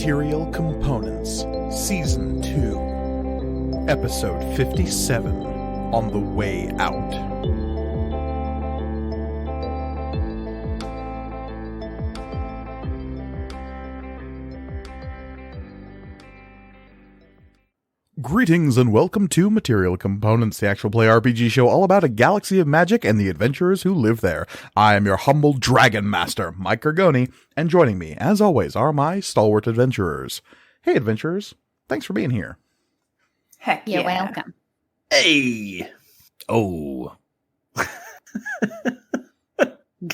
Material Components, Season 2, Episode 57, On the Way Out. Greetings and welcome to Material Components, the actual play RPG show all about a galaxy of magic and the adventurers who live there. I am your humble dragon master, Mike Gargoni, and joining me, as always, are my stalwart adventurers. Hey, adventurers. Thanks for being here. Heck yeah. You're welcome. Hey! Oh.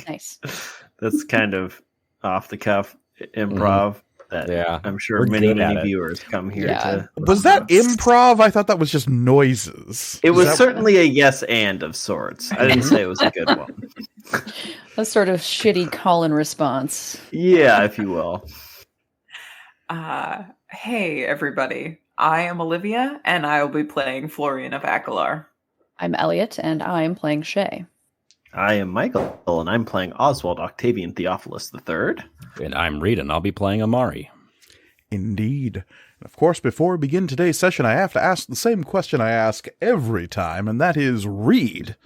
Nice. That's kind of off the cuff improv. That I'm sure many viewers come here to. Was that improv? I thought that was just noises. It was certainly a yes and of sorts. I didn't say it was a good one. A sort of shitty call and response. Yeah, if you will. Hey, everybody. I am Olivia, and I will be playing Florian of Aquilar. I'm Elliot, and I'm playing Shay. I am Michael, and I'm playing Oswald Octavian Theophilus III. And I'm Reed, and I'll be playing Amari. Indeed. And of course, before we begin today's session, I have to ask the same question I ask every time, and that is, Reed,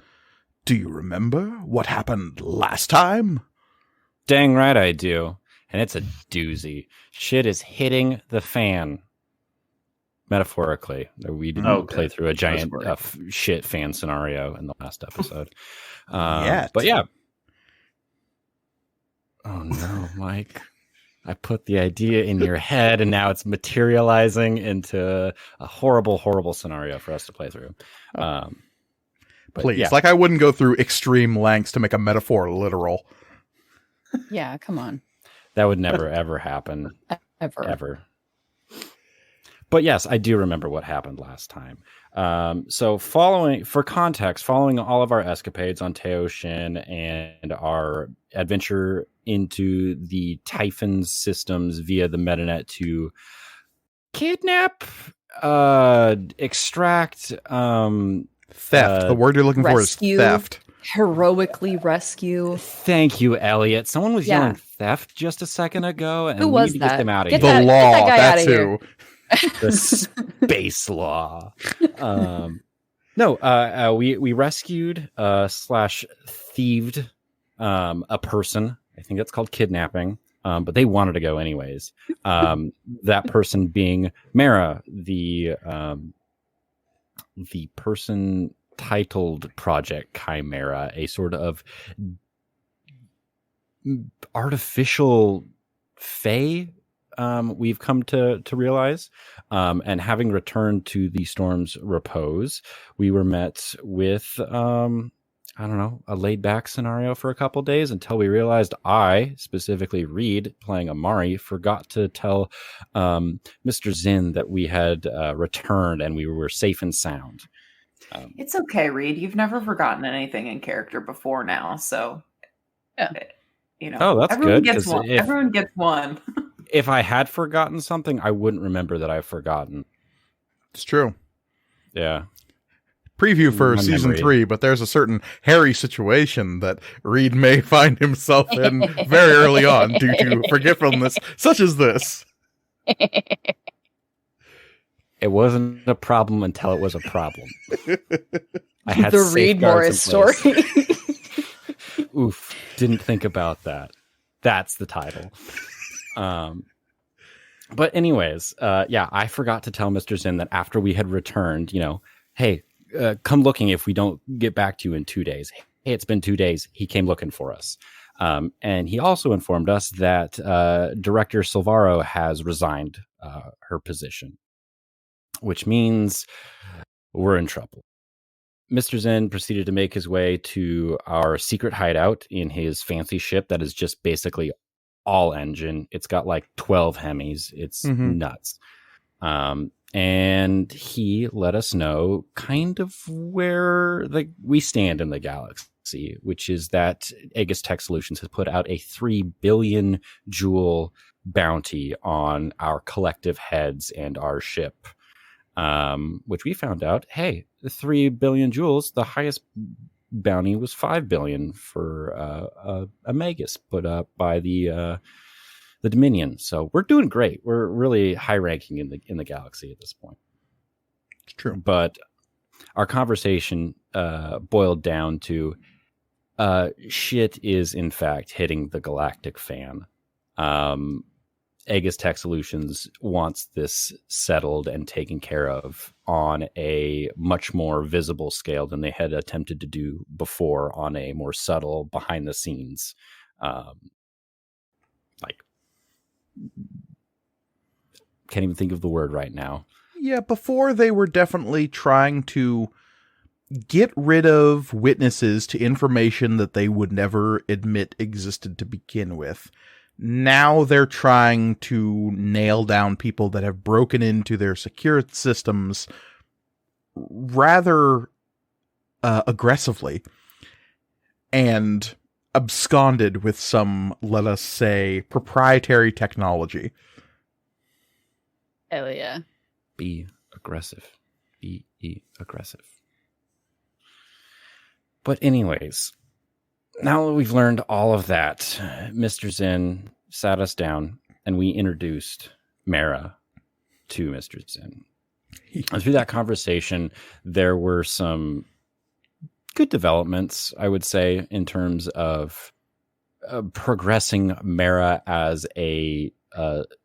do you remember what happened last time? Dang right I do. And it's a doozy. Shit is hitting the fan. Metaphorically. We didn't play through a giant shit fan scenario in the last episode. But yeah. Oh no, Mike. I put the idea in your head and now it's materializing into a horrible, horrible scenario for us to play through. Please, like I wouldn't go through extreme lengths to make a metaphor literal. Yeah, come on. That would never, ever happen. Ever. But yes, I do remember what happened last time. So following all of our escapades on Teoshin and our adventure into the Typhon systems via the Metanet to kidnap, extract, theft. The word you're looking rescue, for is theft. Heroically rescue. Thank you, Elliot. Someone was yelling theft just a second ago. And who was we that? Get them out of Get here. The law, that guy that's out of who. The space law. We rescued slash thieved a person. I think that's called kidnapping. But they wanted to go anyways. That person being Mara, the person titled Project Chimera, a sort of artificial fae. We've come to realize, and having returned to the storm's Repose, we were met with, a laid back scenario for a couple days until we realized I, specifically Reed, playing Amari, forgot to tell Mr. Zinn that we had returned and we were safe and sound. It's okay, Reed. You've never forgotten anything in character before now, so that's everyone good. Gets one. Everyone gets one. If I had forgotten something, I wouldn't remember that I've forgotten. It's true. Yeah. Preview for season 3, but there's a certain hairy situation that Reed may find himself in very early on due to forgetfulness, such as this. It wasn't a problem until it was a problem. I had the Reed Morris story. Oof, didn't think about that. That's the title. But anyways, I forgot to tell Mr. Zinn that after we had returned, hey, come looking if we don't get back to you in 2 days. Hey, it's been 2 days. He came looking for us. And he also informed us that Director Silvaro has resigned her position, which means we're in trouble. Mr. Zinn proceeded to make his way to our secret hideout in his fancy ship that is just basically all engine. It's got like 12 Hemis. It's nuts. And he let us know kind of where we stand in the galaxy, which is that Aegis Tech Solutions has put out a 3 billion jewel bounty on our collective heads and our ship. Which we found out, hey, the 3 billion jewels, the highest bounty was 5 billion for a Magus put up by the the Dominion. So we're doing great. We're really high ranking in the galaxy at this point. It's true. But our conversation boiled down to shit is in fact hitting the galactic fan. Aegis Tech Solutions wants this settled and taken care of on a much more visible scale than they had attempted to do before, on a more subtle, behind the scenes, like, can't even think of the word right now. Yeah, before they were definitely trying to get rid of witnesses to information that they would never admit existed to begin with. Now they're trying to nail down people that have broken into their secure systems rather aggressively and absconded with some, let us say, proprietary technology. Hell yeah. Be aggressive. Be aggressive. But anyways, now that we've learned all of that, Mr. Zinn sat us down and we introduced Mara to Mr. Zinn. And through that conversation, there were some good developments, I would say, in terms of progressing Mara as a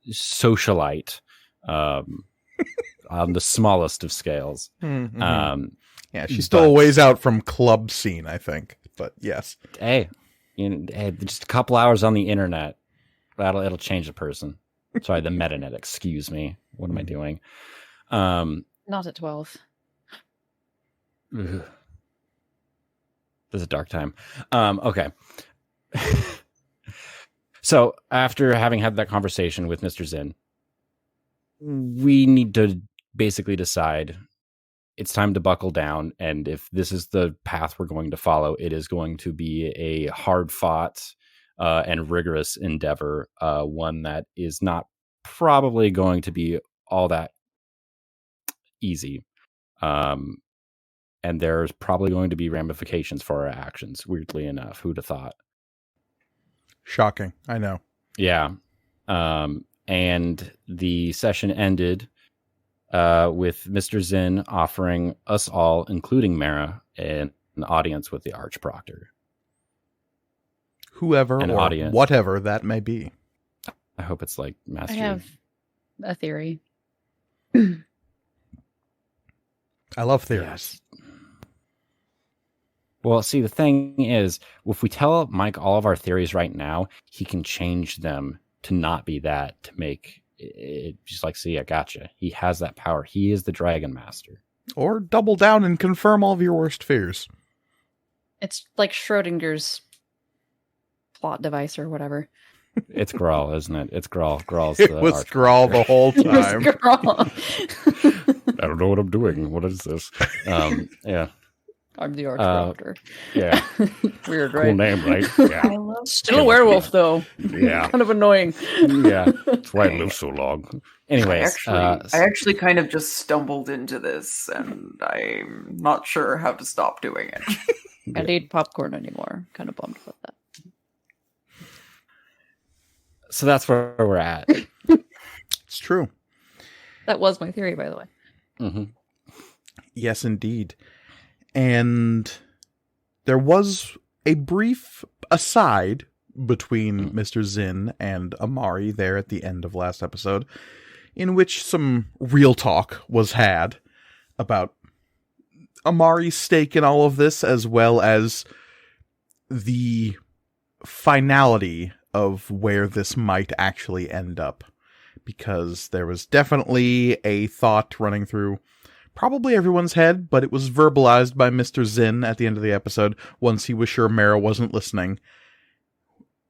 socialite on the smallest of scales. Mm-hmm. Yeah, she's still a ways out from club scene, I think. But yes. Hey, just a couple hours on the internet, it'll change a person. Sorry, the metanet. Excuse me. What am I doing? Not at 12. This is a dark time. Okay. So after having had that conversation with Mr. Zinn, we need to basically decide it's time to buckle down. And if this is the path we're going to follow, it is going to be a hard fought and rigorous endeavor, one that is not probably going to be all that easy. And there's probably going to be ramifications for our actions, weirdly enough. Who'd have thought? Shocking. I know. Yeah. And the session ended with Mr. Zinn offering us all, including Mara, an audience with the Archproctor. Whoever or audience. Whatever that may be. I hope it's like Master. I have a theory. I love theories. Yes. Well, see, the thing is, if we tell Mike all of our theories right now, he can change them to not be that, to make it just like, see, I gotcha. He has that power. He is the Dragon Master. Or double down and confirm all of your worst fears. It's like Schrodinger's plot device or whatever. It's Grawl, isn't it? It's Grawl. Grawl's it was Grawl the whole time. It was Grawl. I don't know what I'm doing. What is this? Yeah. I'm the Archproctor. Yeah. Weird, cool right? Cool name, right? Yeah. Still a werewolf, though. Yeah. Kind of annoying. Yeah. That's why I live so long. Anyways. I actually kind of just stumbled into this, and I'm not sure how to stop doing it. I don't eat popcorn anymore. Kind of bummed about that. So that's where we're at. It's true. That was my theory, by the way. Mm-hmm. Yes, indeed. And there was a brief aside between Mr. Zinn and Amari there at the end of last episode, in which some real talk was had about Amari's stake in all of this, as well as the finality of where this might actually end up. Because there was definitely a thought running through probably everyone's head, but it was verbalized by Mr. Zinn at the end of the episode, once he was sure Mara wasn't listening,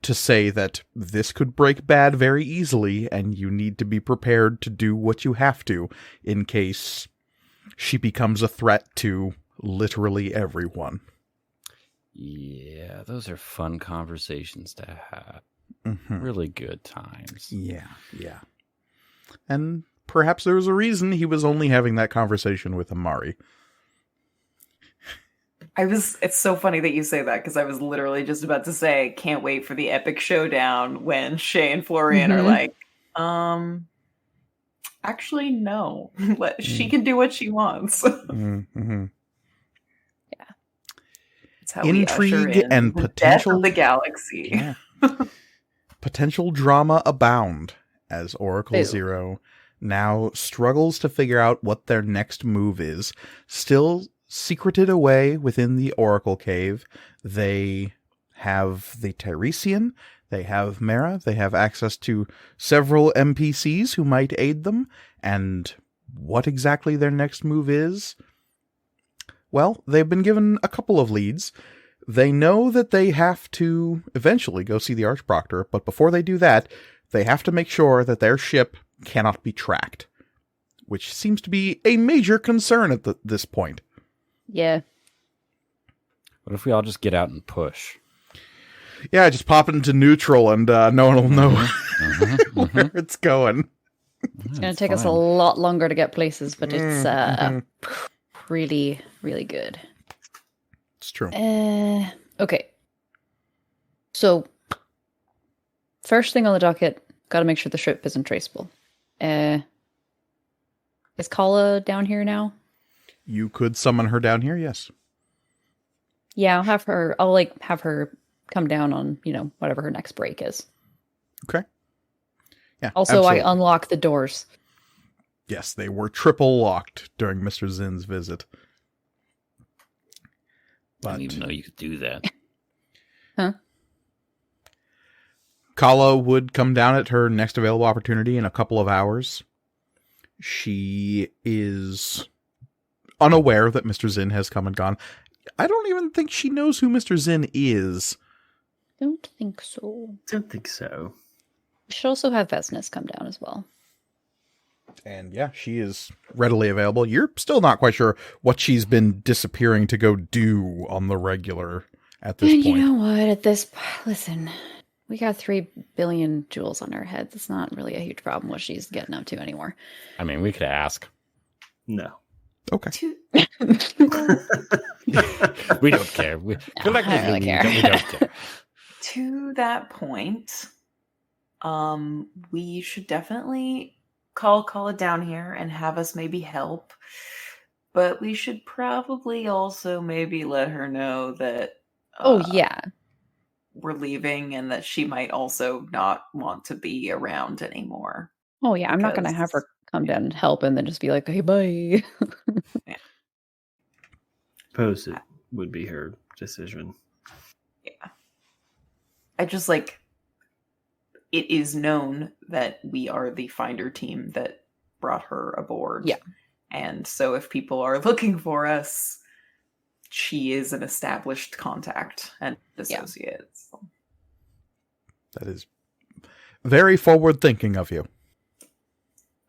to say that this could break bad very easily, and you need to be prepared to do what you have to, in case she becomes a threat to literally everyone. Yeah, those are fun conversations to have. Mm-hmm. Really good times. Yeah. And perhaps there was a reason he was only having that conversation with Amari. It's so funny that you say that because I was literally just about to say, can't wait for the epic showdown when Shay and Florian are like, actually, no. She can do what she wants. Mm-hmm. Yeah. That's how Intrigue and potential death of the galaxy. Yeah. Potential drama abound as Oracle Zero now struggles to figure out what their next move is. Still secreted away within the Oracle Cave, they have the Tiresian, they have Mara, they have access to several NPCs who might aid them, and what exactly their next move is? Well, they've been given a couple of leads. They know that they have to eventually go see the Archproctor, but before they do that, they have to make sure that their ship cannot be tracked, which seems to be a major concern at this point. Yeah. What if we all just get out and push? Yeah, just pop it into neutral and no one will know where it's going. It's going to take us a lot longer to get places, but it's really, really good. It's true. Okay. So, first thing on the docket, got to make sure the ship isn't traceable. Is Kala down here now? You could summon her down here, yes. Yeah, I'll have her come down on, whatever her next break is. Okay. Yeah. Also, absolutely. I unlock the doors. Yes, they were triple locked during Mr. Zin's visit. I didn't even know you could do that. Huh? Kala would come down at her next available opportunity in a couple of hours. She is unaware that Mr. Zin has come and gone. I don't even think she knows who Mr. Zin is. Don't think so. Don't think so. We should also have Vesnes come down as well. And yeah, she is readily available. You're still not quite sure what she's been disappearing to go do on the regular at this point. You know what? Listen, we got 3 billion jewels on our heads. It's not really a huge problem what she's getting up to anymore. I mean, we could ask. No. Okay. We don't care. We don't really care. We don't care. To that point, we should definitely call it down here and have us maybe help. But we should probably also maybe let her know that we're leaving and that she might also not want to be around anymore. Oh yeah, I'm not going to have her come down and help and then just be like, hey, bye. Yeah. Suppose it would be her decision. Yeah. I just it is known that we are the finder team that brought her aboard. Yeah. And so if people are looking for us, she is an established contact and associate. So. That is very forward thinking of you.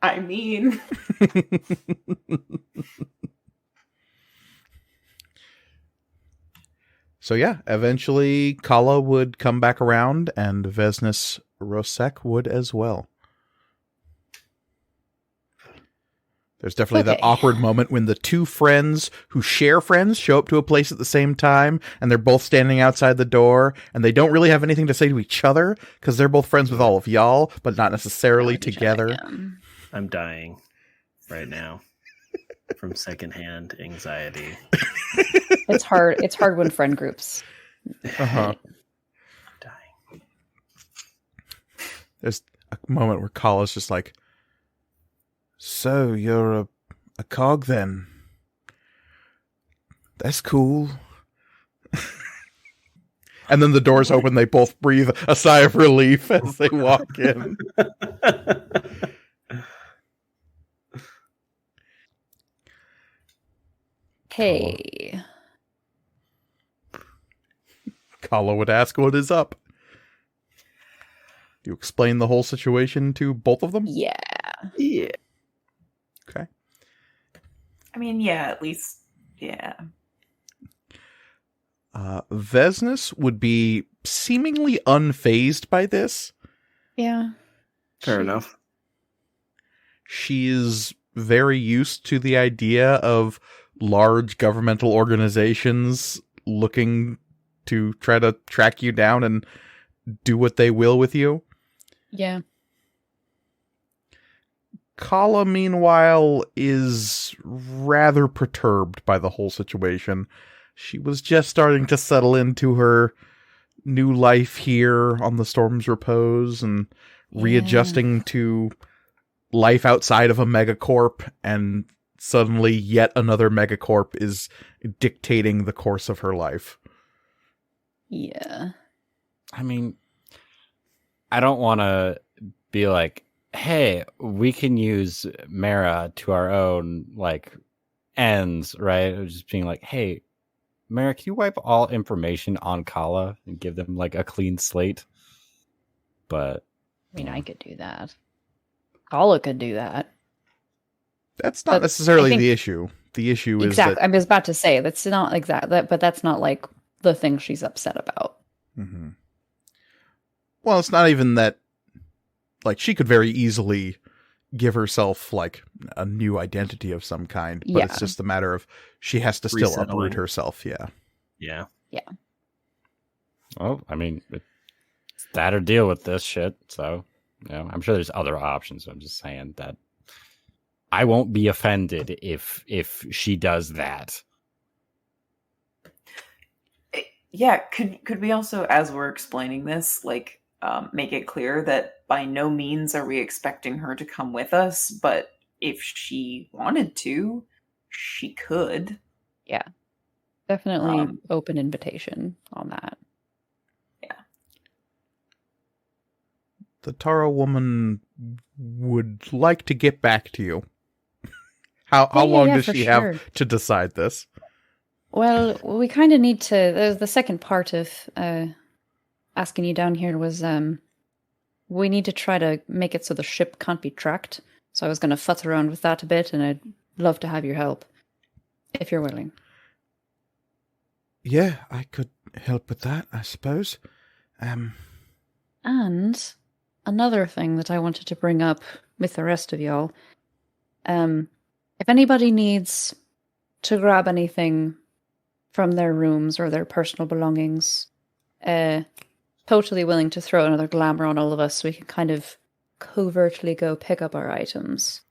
I mean... So yeah, eventually Kala would come back around and Vesnes Rosek would as well. There's definitely that awkward moment when the two friends who share friends show up to a place at the same time and they're both standing outside the door and they don't really have anything to say to each other because they're both friends with all of y'all, but not necessarily together. I'm dying right now from secondhand anxiety. It's hard. It's hard when friend groups. I'm dying. There's a moment where Kala's just like, so you're a cog then? That's cool. And then the doors open, they both breathe a sigh of relief as they walk in. Hey. Kala would ask what is up. You explain the whole situation to both of them? Yeah. Yeah. Okay. I mean, yeah, at least, yeah. Vesnes would be seemingly unfazed by this. Yeah. Fair enough. She is very used to the idea of large governmental organizations looking to try to track you down and do what they will with you. Yeah. Kala, meanwhile, is rather perturbed by the whole situation. She was just starting to settle into her new life here on the Storm's Repose and readjusting to life outside of a megacorp, and suddenly yet another megacorp is dictating the course of her life. Yeah. I mean, I don't want to be like, hey, we can use Mara to our own, like, ends, right? Just being like, hey, Mara, can you wipe all information on Kala and give them, like, a clean slate? But... I mean, I could do that. Kala could do that. That's not necessarily the issue. The issue is exactly. that... I was about to say, that's not exactly, but that's not, like, the thing she's upset about. Mm-hmm. Well, it's not even that, like, she could very easily give herself, like, a new identity of some kind, but it's just a matter of she has to still uproot herself, Yeah. Yeah. Well, I mean, it's that or deal with this shit, so, you know, I'm sure there's other options. I'm just saying that I won't be offended if she does that. Yeah, could we also, as we're explaining this, like, make it clear that by no means are we expecting her to come with us, but if she wanted to, she could. Yeah. Definitely open invitation on that. Yeah. The Taro woman would like to get back to you. How long does she have to decide this? Well, we kind of need to... The second part of asking you down here was we need to try to make it so the ship can't be tracked. So I was going to futz around with that a bit, and I'd love to have your help, if you're willing. Yeah, I could help with that, I suppose. And another thing that I wanted to bring up with the rest of y'all, if anybody needs to grab anything from their rooms or their personal belongings, totally willing to throw another glamour on all of us so we can kind of covertly go pick up our items.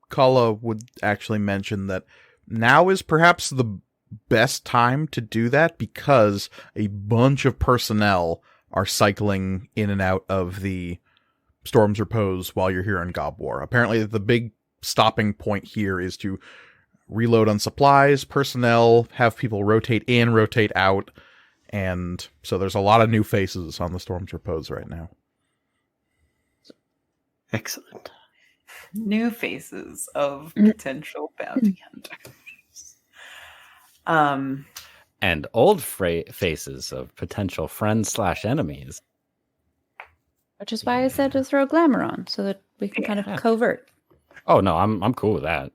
Kala would actually mention that now is perhaps the best time to do that because a bunch of personnel are cycling in and out of the Storm's Repose while you're here in Gob War. Apparently the big stopping point here is to reload on supplies, personnel, have people rotate in, rotate out, and so there's a lot of new faces on the Storm's Repose right now. Excellent. New faces of potential bounty hunters. And old faces of potential friends/enemies. Which is why I said to throw glamour on, so that we can kind of covert. Oh no, I'm cool with that.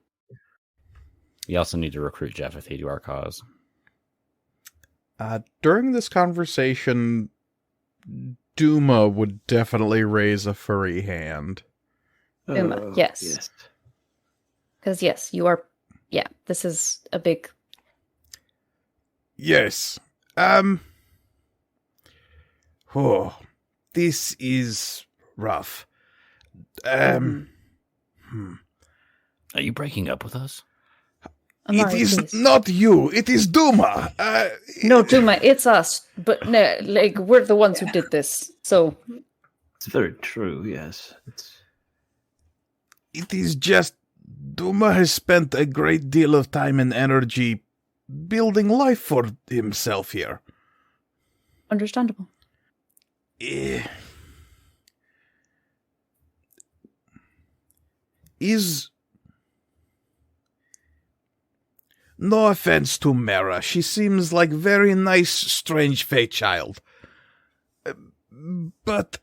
We also need to recruit Jeffethy to our cause. During this conversation, Duma would definitely raise a furry hand. Duma, yes. Because yes, you are. Yeah, this is a big. Yes. Oh, this is rough. Are you breaking up with us? Amari, it is please. Not you. It is Duma. No, Duma, it's us. But no, like we're the ones who did this. So it's very true. Yes, it is just Duma has spent a great deal of time and energy building life for himself here. Understandable. Is no offense to Mara. She seems like very nice, strange fey child. But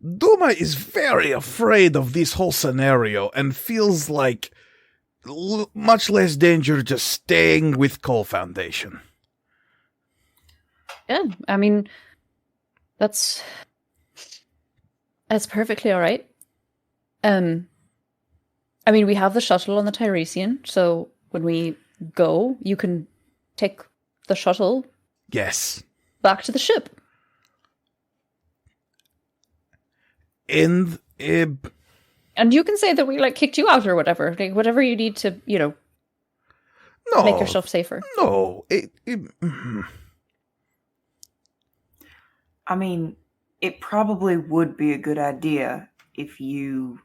Duma is very afraid of this whole scenario and feels like much less danger just staying with Cole Foundation. Yeah, I mean, that's perfectly all right. I I mean, we have the shuttle on the Tiresian, so when we go, you can take the shuttle. Yes. Back to the ship. And you can say that we kicked you out or whatever. Whatever you need to, make yourself safer. No. I mean, it probably would be a good idea if you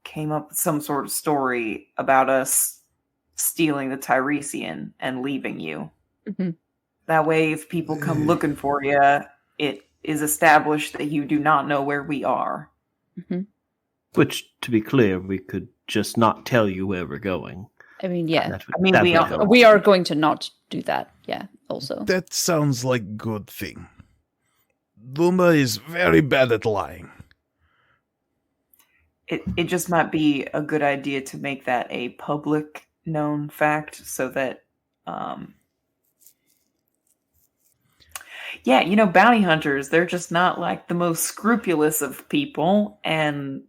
came up with some sort of story about us stealing the Tiresian and leaving you. Mm-hmm. That way, if people come looking for you, it is established that you do not know where we are. Mm-hmm. Which, to be clear, we could just not tell you where we're going. I mean, yeah. We are going to not do that. Yeah, also. That sounds like a good thing. Duma is very bad at lying. It just might be a good idea to make that a public known fact so that, bounty hunters, they're just not the most scrupulous of people, and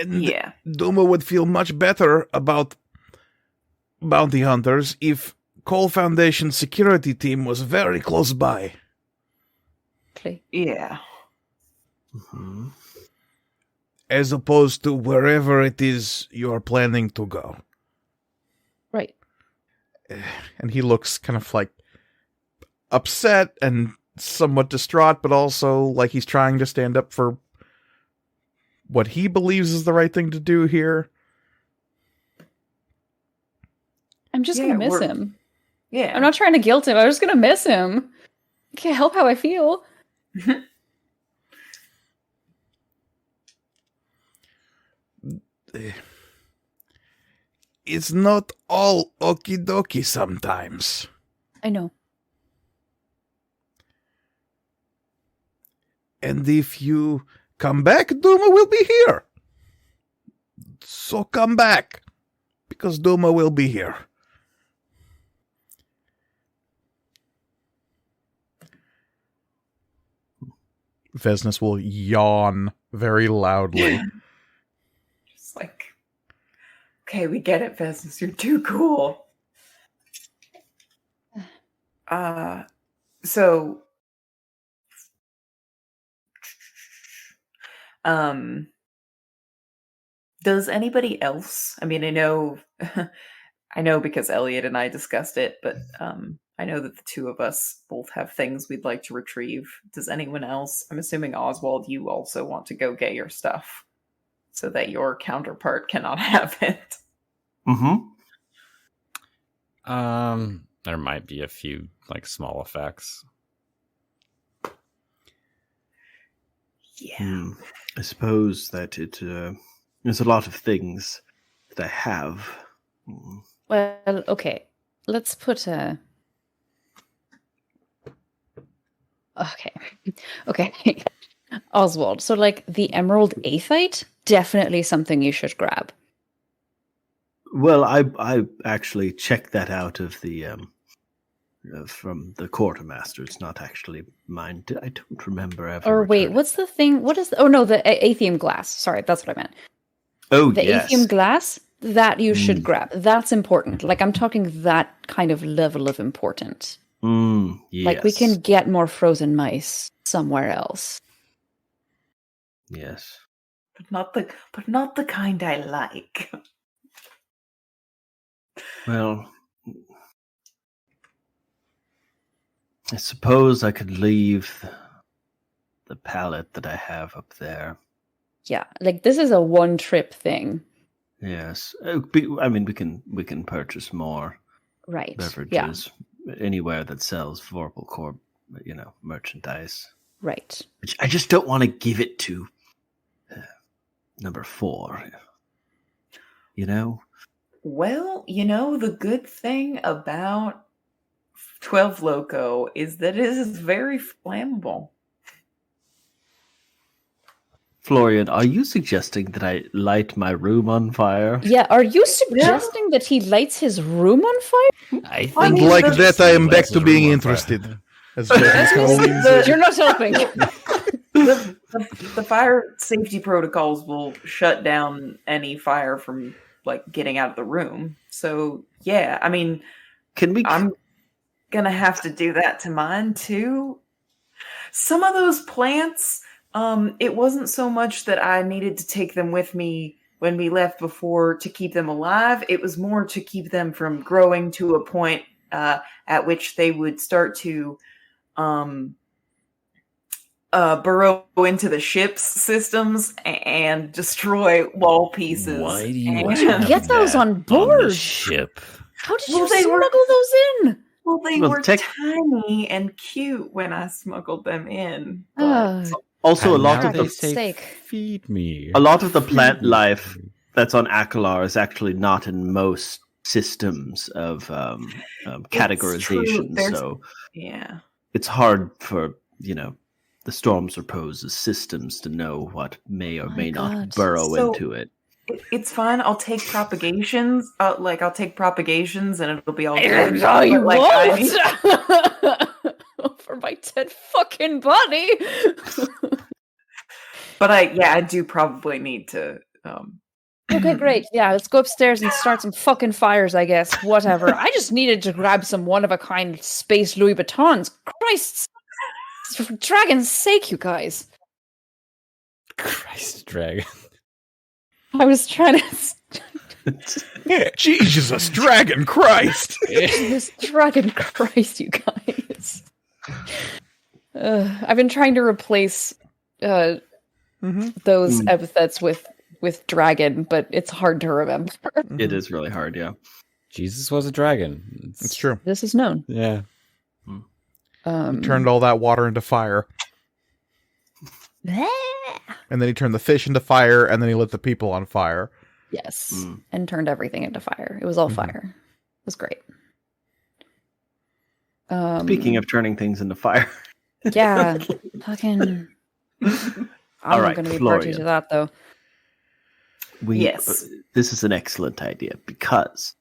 yeah. Duma would feel much better about bounty hunters if Cole Foundation's security team was very close by. Yeah. Mm-hmm. As opposed to wherever it is you're planning to go. Right. And he looks kind of upset and somewhat distraught, but also like he's trying to stand up for what he believes is the right thing to do here. I'm just going to miss him. Yeah. I'm not trying to guilt him. I'm just going to miss him. I can't help how I feel. It's not all okie dokie sometimes. I know. And if you come back, Duma will be here. So come back, because Duma will be here. Vesnus will yawn very loudly. Just okay, we get it, Vesnus. You're too cool. So, does anybody else? I mean, I know because Elliot and I discussed it, but I know that the two of us both have things we'd like to retrieve. Does anyone else? I'm assuming Oswald, you also want to go get your stuff so that your counterpart cannot have it. Mm-hmm. There might be a few small effects. Yeah. I suppose that there's a lot of things that I have. Well, okay. Let's put Okay. Oswald. So the Emerald Aethite, definitely something you should grab. Well, I actually checked that out of the from the quartermaster. It's not actually mine. I don't remember ever. Or wait, what's the thing? What is? Oh no, the Aethium glass. Sorry, that's what I meant. Oh, the yes. Aethium glass that you should grab. That's important. I'm talking that kind of level of important. Yes. We can get more frozen mice somewhere else. Yes. But not the kind I like. Well, I suppose I could leave the pallet that I have up there. Yeah, this is a one-trip thing. Yes, I mean we can purchase more beverages anywhere that sells Vorpal Corp, merchandise. Right. Which I just don't want to give it to number 4. Well, the good thing about 12 Loco is that it is very flammable. Florian, are you suggesting that I light my room on fire? Yeah, are you suggesting that he lights his room on fire? I think And like that, I am back to being interested. You're not helping. The fire safety protocols will shut down any fire from like getting out of the room. So yeah, I mean, I'm gonna have to do that to mine too. Some of those plants, it wasn't so much that I needed to take them with me when we left before to keep them alive. It was more to keep them from growing to a point at which they would start to burrow into the ship's systems and destroy wall pieces. Why do you get those on board? the ship? How did you smuggle those in? Well, they were tiny and cute when I smuggled them in. Also, And a lot now of they the say, feed me. a lot of the plant life that's on Akalar is actually not in most systems of categorization. So yeah, it's hard for the Storm's Repose's systems to know what may or may not burrow into it. It's fine. I'll take propagations. I'll take propagations, and it'll be all good. No, you won't. For my dead fucking body. But I do probably need to. Okay, great. Yeah, let's go upstairs and start some fucking fires, I guess. Whatever. I just needed to grab some one-of-a-kind space Louis Vuittons. Christ. For dragon's sake, you guys. Christ, dragon. I was trying to... Jesus, Dragon Christ! Jesus, Dragon Christ, you guys. I've been trying to replace those epithets with dragon, but it's hard to remember. It is really hard, yeah. Jesus was a dragon. It's true. This is known. Yeah. He turned all that water into fire. And then he turned the fish into fire, and then he lit the people on fire. Yes. And turned everything into fire. It was all fire. It was great. Speaking of turning things into fire. Yeah. Fucking... I'm not going to be party to that, though. Yes. This is an excellent idea, because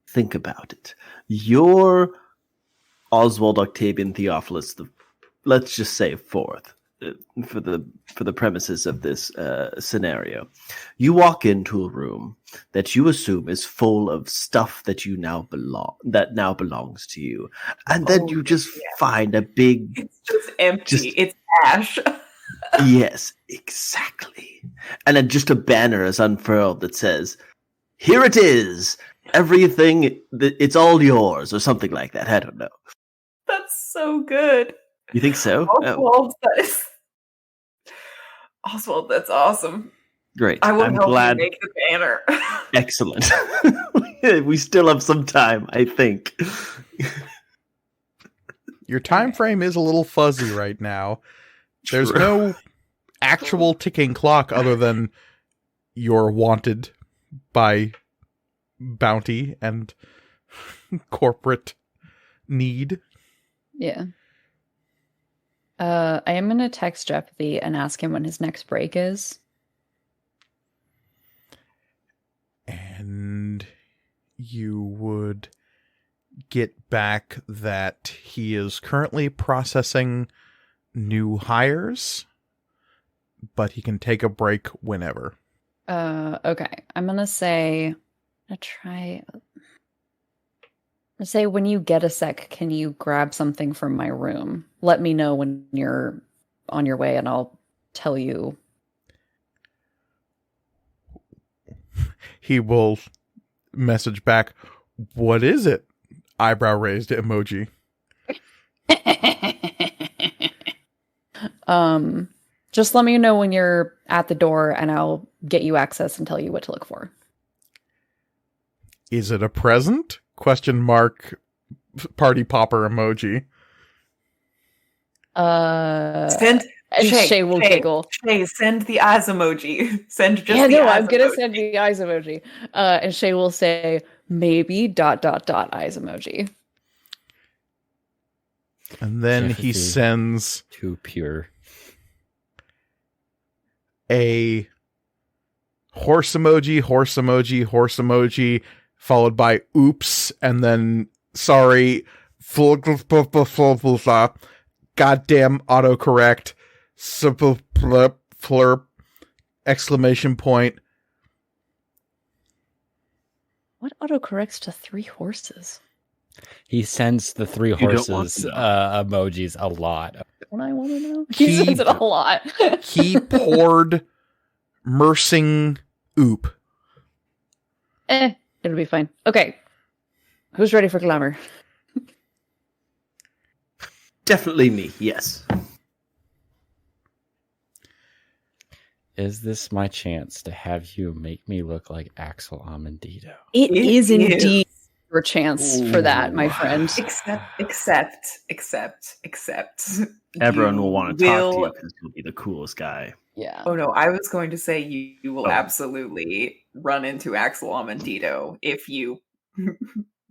think about it. You're Oswald Octavian Theophilus, let's just say fourth, for the premises of this scenario. You walk into a room that you assume is full of stuff that now belongs to you, and then you just find a big. It's just empty. It's ash. Yes, exactly. And then just a banner is unfurled that says, "Here it is. Everything. It's all yours," or something like that. I don't know. That's so good. You think so? Oswald, that's awesome. Great. I will help you make the banner. Excellent. We still have some time, I think. Your time frame is a little fuzzy right now. There's no actual ticking clock other than you're wanted by bounty and corporate need. Yeah. I am going to text Jeopardy and ask him when his next break is. And you would get back that he is currently processing new hires, but he can take a break whenever. Okay. I'm going to say, say when you get a sec, can you grab something from my room? Let me know when you're on your way and I'll tell you. He will message back, "What is it?" Eyebrow raised emoji. Just let me know when you're at the door and I'll get you access and tell you what to look for. Is it a present? ? Party popper emoji. Shay will giggle. Shay, send the eyes emoji. Send just I'm gonna send the eyes emoji. And Shay will say, maybe ... eyes emoji. And then he sends too pure a horse emoji, followed by oops, and then sorry, goddamn autocorrect, Flip, flurp, exclamation point. What autocorrects to 3 horses? He sends the 3 don't want horses to know. emojis a lot. Don't I want to know? He sends it a lot. He poured mersing oop. It'll be fine. Okay. Who's ready for glamour? Definitely me, yes. Is this my chance to have you make me look like Axel Amandito? It is is. indeed your chance for that, my Ooh. friend. Except. Everyone you will want to talk to will- you because you'll be the coolest guy. Yeah. Oh no, I was going to say you will Oh. absolutely run into Axel Amandito if you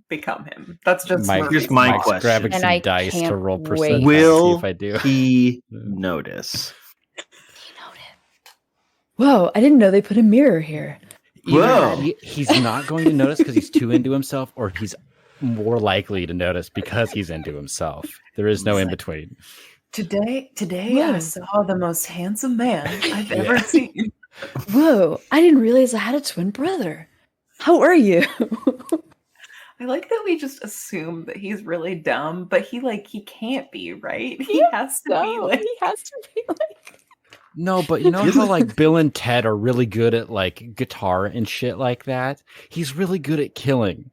become him. That's just Mike, Here's my Mike's question. grabbing And some I dice to can't roll wait. percent. Will See if I do. he notice? Whoa, I didn't know they put a mirror here. Whoa. He's not going to notice because he's too into himself, or he's more likely to notice because he's into himself. There is no in between. Today Whoa. I saw the most handsome man I've ever seen. Whoa, I didn't realize I had a twin brother. How are you? I like that we just assume that he's really dumb, but he can't be, right? He has to be like he has to be like. No, but you know how like Bill and Ted are really good at like guitar and shit like that? He's really good at killing.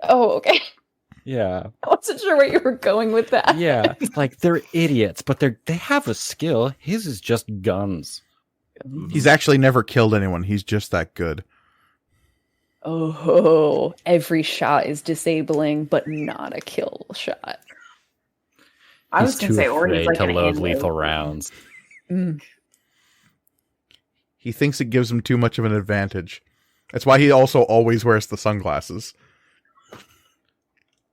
Oh, okay. Yeah. I wasn't sure where you were going with that. Yeah. Like they're idiots, but they have a skill. His is just guns. He's actually never killed anyone. He's just that good. Oh, every shot is disabling, but not a kill shot. I was He's gonna too say, or he's afraid like to an load animal. lethal rounds. Mm. He thinks it gives him too much of an advantage. That's why he also always wears the sunglasses.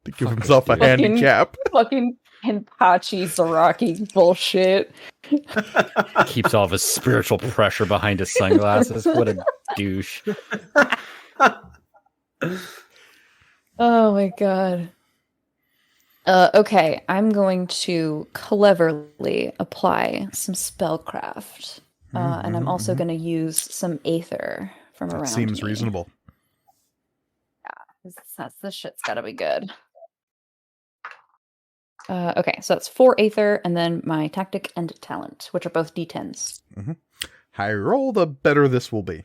To give himself a Fucking- handicap. Fucking Kenpachi Zaraki bullshit. Keeps all of his spiritual pressure behind his sunglasses. What a douche. Oh my god. Okay, I'm going to cleverly apply some spellcraft. And I'm also going to use some aether from That around seems me. reasonable. This shit's gotta be good. Okay, so that's 4 aether, and then my tactic and talent, which are both d10s. Higher roll, the better this will be.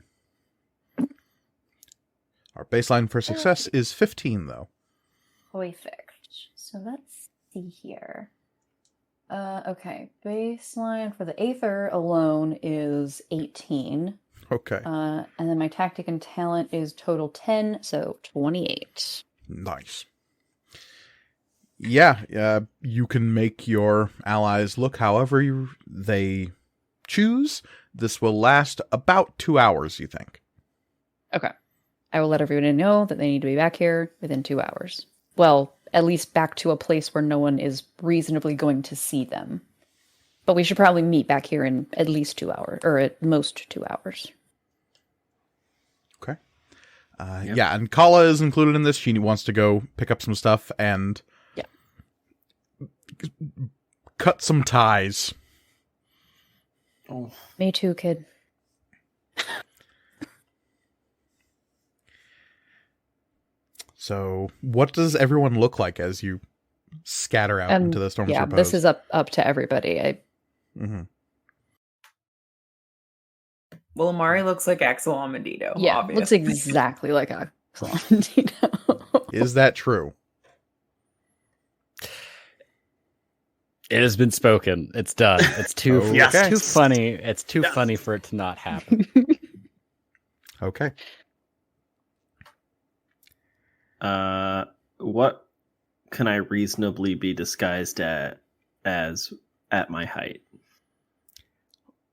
Our baseline for success is 15, though. Perfect. So let's see here. Okay, baseline for the aether alone is 18. Okay. And then my tactic and talent is total 10, so 28. Nice. Yeah, you can make your allies look however they choose. This will last about 2 hours, you think? Okay. I will let everyone know that they need to be back here within 2 hours. Well, at least back to a place where no one is reasonably going to see them. But we should probably meet back here in at least 2 hours, or at most 2 hours. Okay. Yep. Yeah, and Kala is included in this. She wants to go pick up some stuff and cut some ties. Oh. Me too, kid. So, what does everyone look like as you scatter out into the Storm's Yeah, Repose? this is up to everybody. Mm-hmm. Well, Amari looks like Axel Amandito. Looks obviously. exactly like Axel. Is that true? It has been spoken. It's done. It's too. Oh, It's okay. too funny. It's too funny for it to not happen. Okay. What can I reasonably be disguised as at my height?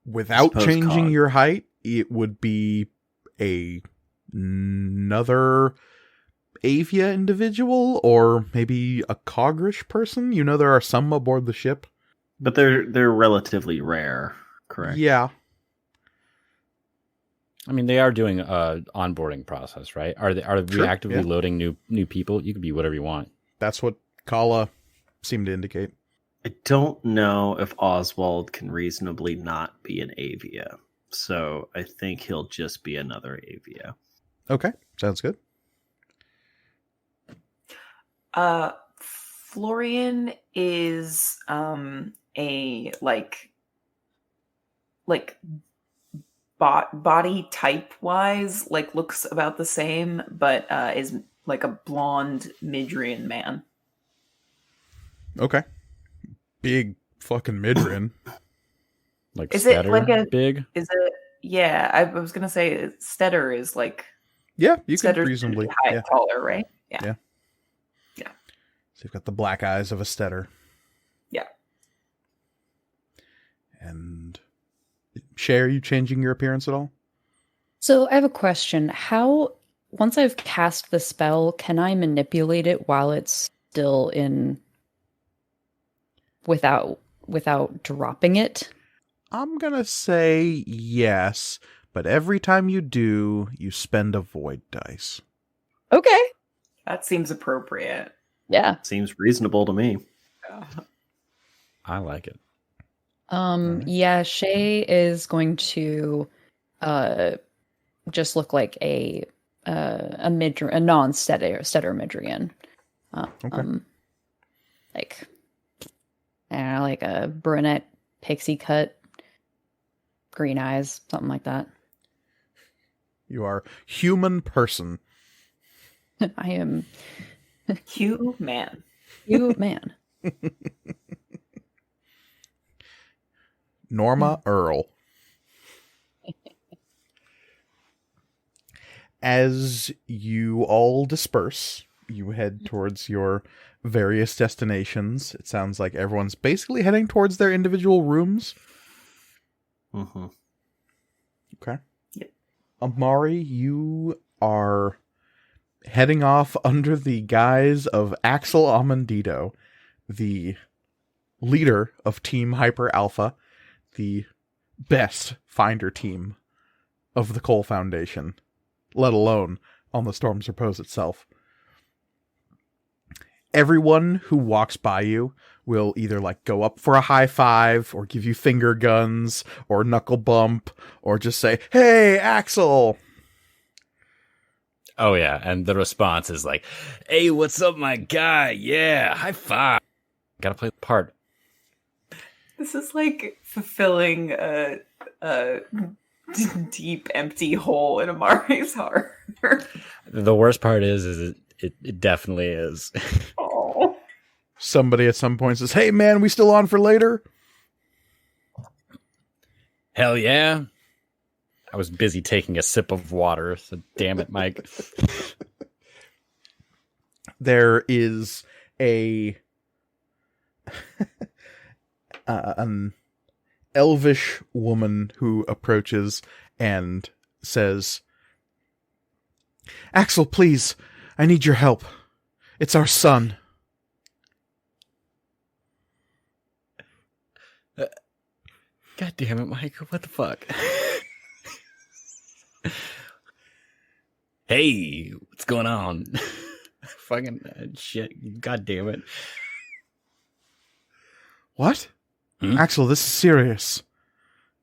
Without Suppose changing cog. your height, it would be another Avia individual, or maybe a Cogrish person. You know, there are some aboard the ship. But they're relatively rare, correct? Yeah. I mean, they are doing a onboarding process, right? Are Sure, we actively yeah. loading new people? You can be whatever you want. That's what Kala seemed to indicate. I don't know if Oswald can reasonably not be an Avia. So I think he'll just be another Avia. Okay, sounds good. Florian is a body type wise looks about the same, but is like a blonde Midrian man. Okay. Big fucking Midrian. Like Is it Stetter like a big? Is it? Yeah, I was gonna say Stetter is like Yeah, you can Stetter's reasonably. high, Yeah. taller, right? Yeah. Yeah. So you've got the black eyes of a Stetter. Yeah. And Shay, are you changing your appearance at all? So I have a question. How, once I've cast the spell, can I manipulate it while it's still in without dropping it? I'm gonna say yes, but every time you do, you spend a void dice. Okay. That seems appropriate. Yeah. Seems reasonable to me. I like it. Right. Yeah, Shay is going to just look like a non-Stetter Midrian. Okay. Like, I don't know, like a brunette pixie cut, green eyes, something like that. You are human person. I am Hugh man. you man. Norma Earl. As you all disperse, you head towards your various destinations. It sounds like everyone's basically heading towards their individual rooms. Mm-hmm. Okay. Yep. Amari, you are heading off under the guise of Axel Amandito, the leader of Team Hyper Alpha, the best finder team of the Cole Foundation, let alone on the Storm's Repose itself. Everyone who walks by you will either go up for a high five or give you finger guns or knuckle bump or just say, "Hey, Axel." Oh yeah, and the response is like, "Hey, what's up, my guy? Yeah, high five." Gotta play the part. This is like fulfilling a deep, empty hole in Amari's heart. The worst part is it definitely is. Oh. Somebody at some point says, "Hey, man, we still on for later?" Hell yeah. I was busy taking a sip of water, so damn it, Mike. There is an elvish woman who approaches and says, "Axel, please, I need your help. It's our son." God damn it, Mike. What the fuck? Hey, what's going on? Fucking shit. God damn it. What? Hmm? Axel, this is serious.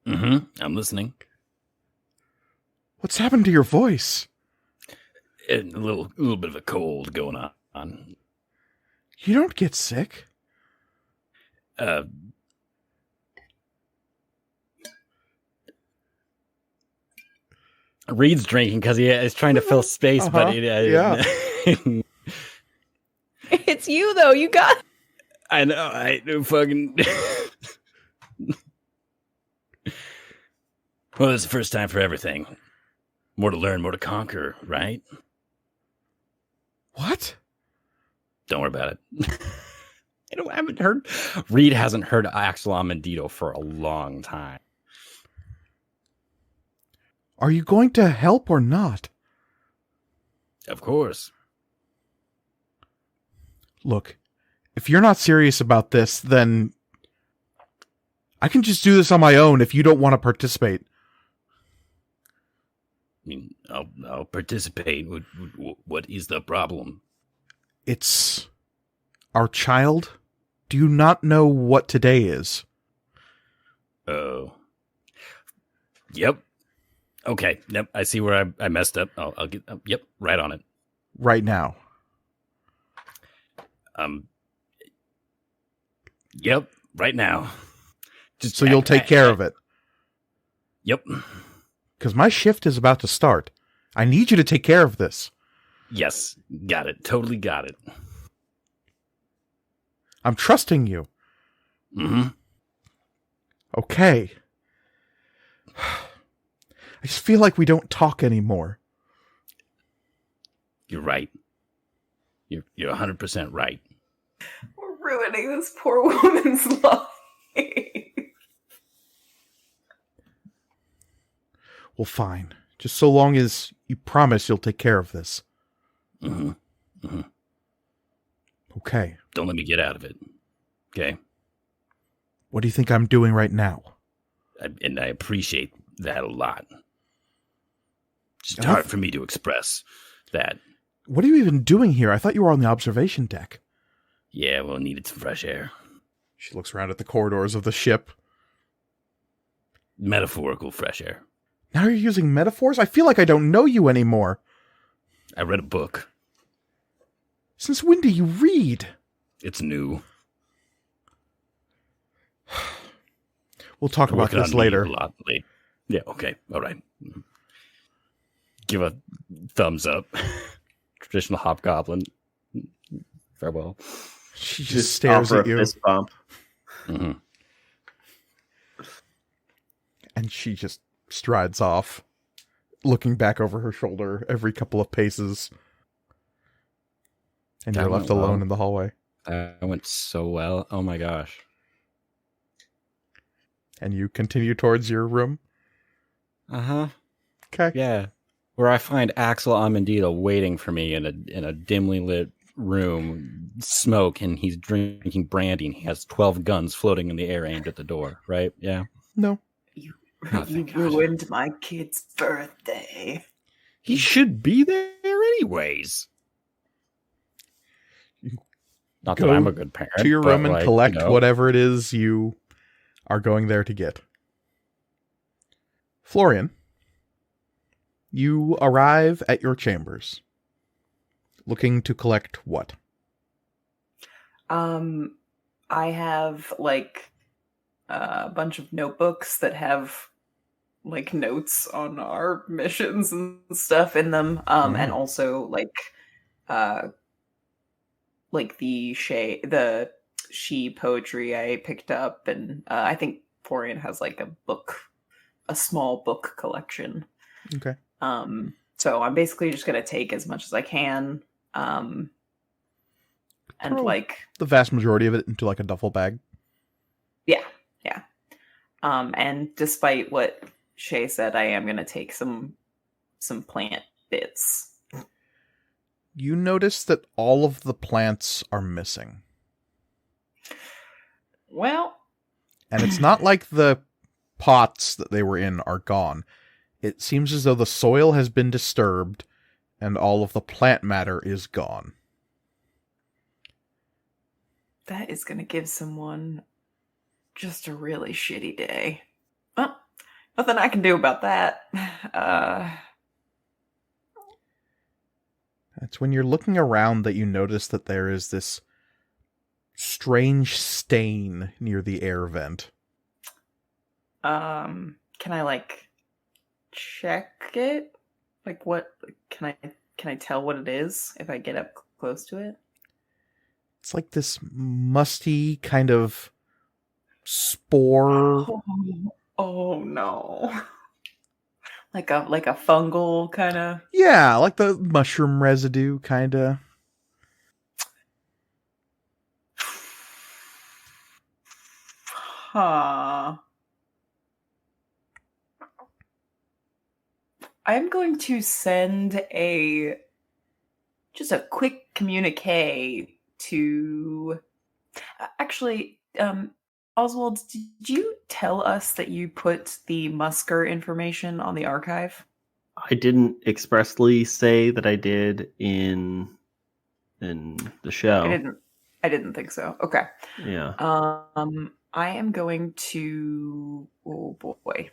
Mm-hmm. I'm listening. What's happened to your voice? A little bit of a cold going on. You don't get sick. Reed's drinking because he is trying to fill space, but Yeah. It's you though. You got. I know. I fucking. Well, it's the first time for everything. More to learn, more to conquer, right? What? Don't worry about it. I haven't heard. Reed hasn't heard Axel Amandito for a long time. Are you going to help or not? Of course. Look, if you're not serious about this, then I can just do this on my own if you don't want to participate. I mean, I'll participate. What is the problem? It's our child, Do you not know what today is? Oh. Yep. Okay. Yep. I see where I messed up. I'll get. Yep. Right on it. Right now. Yep. Right now. Just So you'll take care of it. Yep. Because my shift is about to start. I need you to take care of this. Yes. Got it. Totally got it. I'm trusting you. Mm-hmm. Okay. I just feel like we don't talk anymore. You're right. You're 100% right. We're ruining this poor woman's life. Well, fine. Just so long as you promise you'll take care of this. Mm-hmm. Mm-hmm. Okay. Don't let me get out of it. Okay. What do you think I'm doing right now? And I appreciate that a lot. It's And hard for me to express that. What are you even doing here? I thought you were on the observation deck. Yeah, well, I needed some fresh air. She looks around at the corridors of the ship. Metaphorical fresh air. Now you're using metaphors? I feel like I don't know you anymore. I read a book. Since when do you read? It's new. We'll talk I'm about working this on later. a lot late. Yeah, okay. All right. Give a thumbs up. Traditional hobgoblin. Farewell. She just stares offer at a you. fist bump. Mm-hmm. And she just strides off, looking back over her shoulder every couple of paces. And you're That left went alone well. in the hallway. That went so well. Oh my gosh. And you continue towards your room. Uh-huh. Okay. Yeah. Where I find Axel Amandita waiting for me in a dimly lit room, smoke, and he's drinking brandy, and he has 12 guns floating in the air aimed at the door, right? Yeah. No. You Oh, thank God. ruined my kid's birthday. He should be there anyways. Not that Go I'm a good parent. To your but, room and like, collect you know, whatever it is you are going there to get. Florian, you arrive at your chambers. Looking to collect what? I have like a bunch of notebooks that have like notes on our missions and stuff in them. And also the she poetry I picked up, and I think Florian has like a small book collection. Okay. So I'm basically just gonna take as much as I can. And Throw like the vast majority of it into like a duffel bag. yeah. And despite what Shay said, I am gonna take some plant bits. You notice that all of the plants are missing. Well, And it's not like the pots that they were in are gone. It seems as though the soil has been disturbed and all of the plant matter is gone. that is gonna give someone just a really shitty day. Well, nothing I can do about that. It's when you're looking around that you notice that there is this strange stain near the air vent. Can I like check it? Like what can I tell what it is if I get up close to it? It's like this musty kind of spore. Oh no. Like a fungal kind of. Yeah, like the mushroom residue kind of. Huh. I'm going to send just a quick communique to actually Oswald, did you tell us that you put the Musker information on the archive? I didn't expressly say that I did in the show. I didn't I didn't think so. Okay. Yeah. I am going to. Oh boy.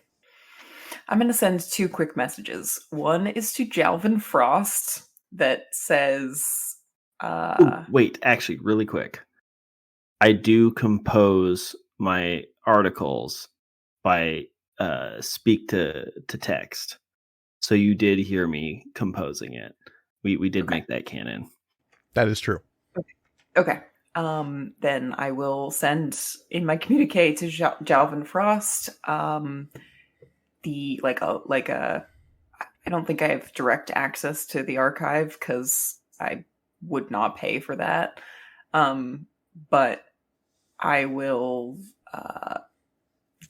I'm going to send 2 quick messages. One is to Jalvin Frost that says, Ooh, wait, actually, really quick. I do compose my articles by speak to text. So you did hear me composing it. We did Okay. make that canon. That is true. okay. Then I will send in my communique to Jalvin Frost the I don't think I have direct access to the archive because I would not pay for that. But I will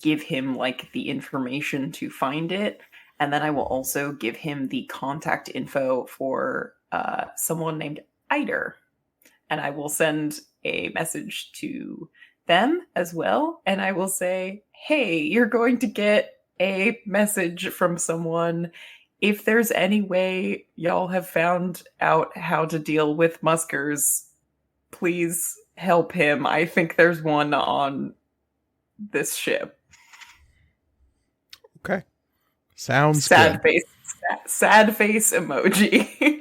give him like the information to find it, and then I will also give him the contact info for someone named Eider, and I will send a message to them as well, and I will say, hey, you're going to get a message from someone. If there's any way y'all have found out how to deal with muskers, please help him. I think there's one on this ship. Okay. Sounds Sad good. face. Sad face emoji.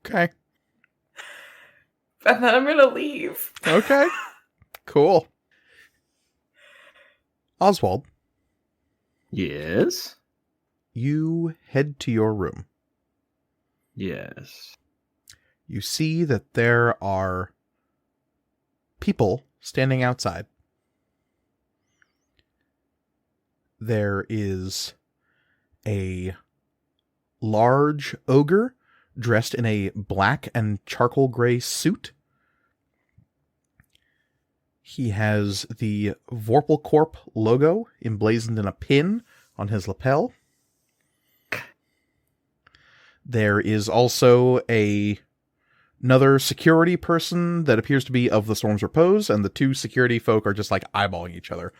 Okay. And then I'm gonna leave. Okay. Cool. Oswald, Yes. you head to your room. Yes. You see that there are people standing outside. There is a large ogre dressed in a black and charcoal gray suit. He has the Vorpal Corp logo emblazoned in a pin on his lapel. There is also another security person that appears to be of the Storm's Repose, and the 2 security folk are just like eyeballing each other.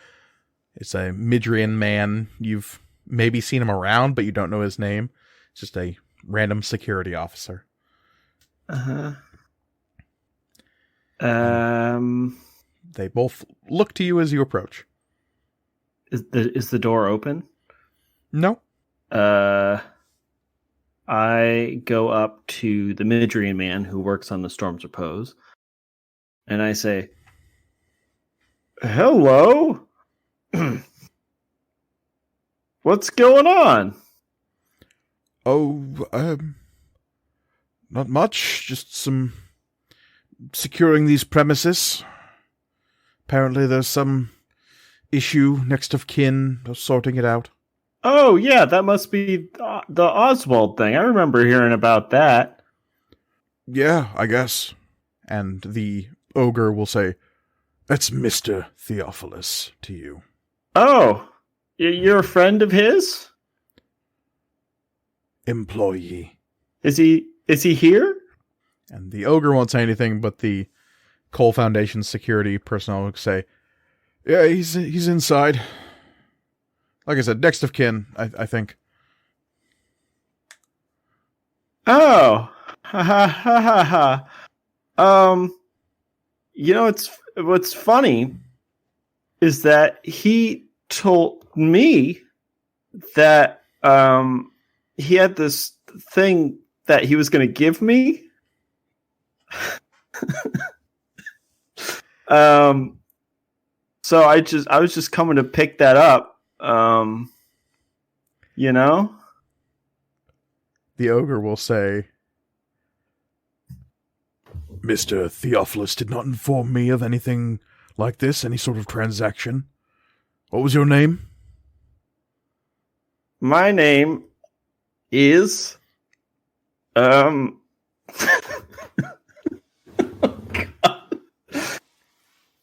It's a Midrian man. You've maybe seen him around, but you don't know his name. It's just a random security officer. Uh-huh. They both look to you as you approach. Is the door open? No. I go up to the Midrian man who works on the Storm's Repose, and I say, "Hello. What's going on?" Oh, not much. Just some securing these premises. Apparently there's some issue next of kin, sorting it out. Oh, yeah, that must be the Oswald thing. I remember hearing about that. Yeah, I guess. And the ogre will say, "That's Mr. Theophilus to you." Oh, you're a friend of his? Employee. Is he here? And the ogre won't say anything, but the Cole Foundation security personnel will say, "Yeah, he's inside." Like I said, next of kin, I think. Oh, ha ha ha ha ha. What's funny is that he told me that he had this thing that he was going to give me. So I was just coming to pick that up. The ogre will say, "Mr. Theophilus did not inform me of anything like this, any sort of transaction. What was your name?" My name is oh,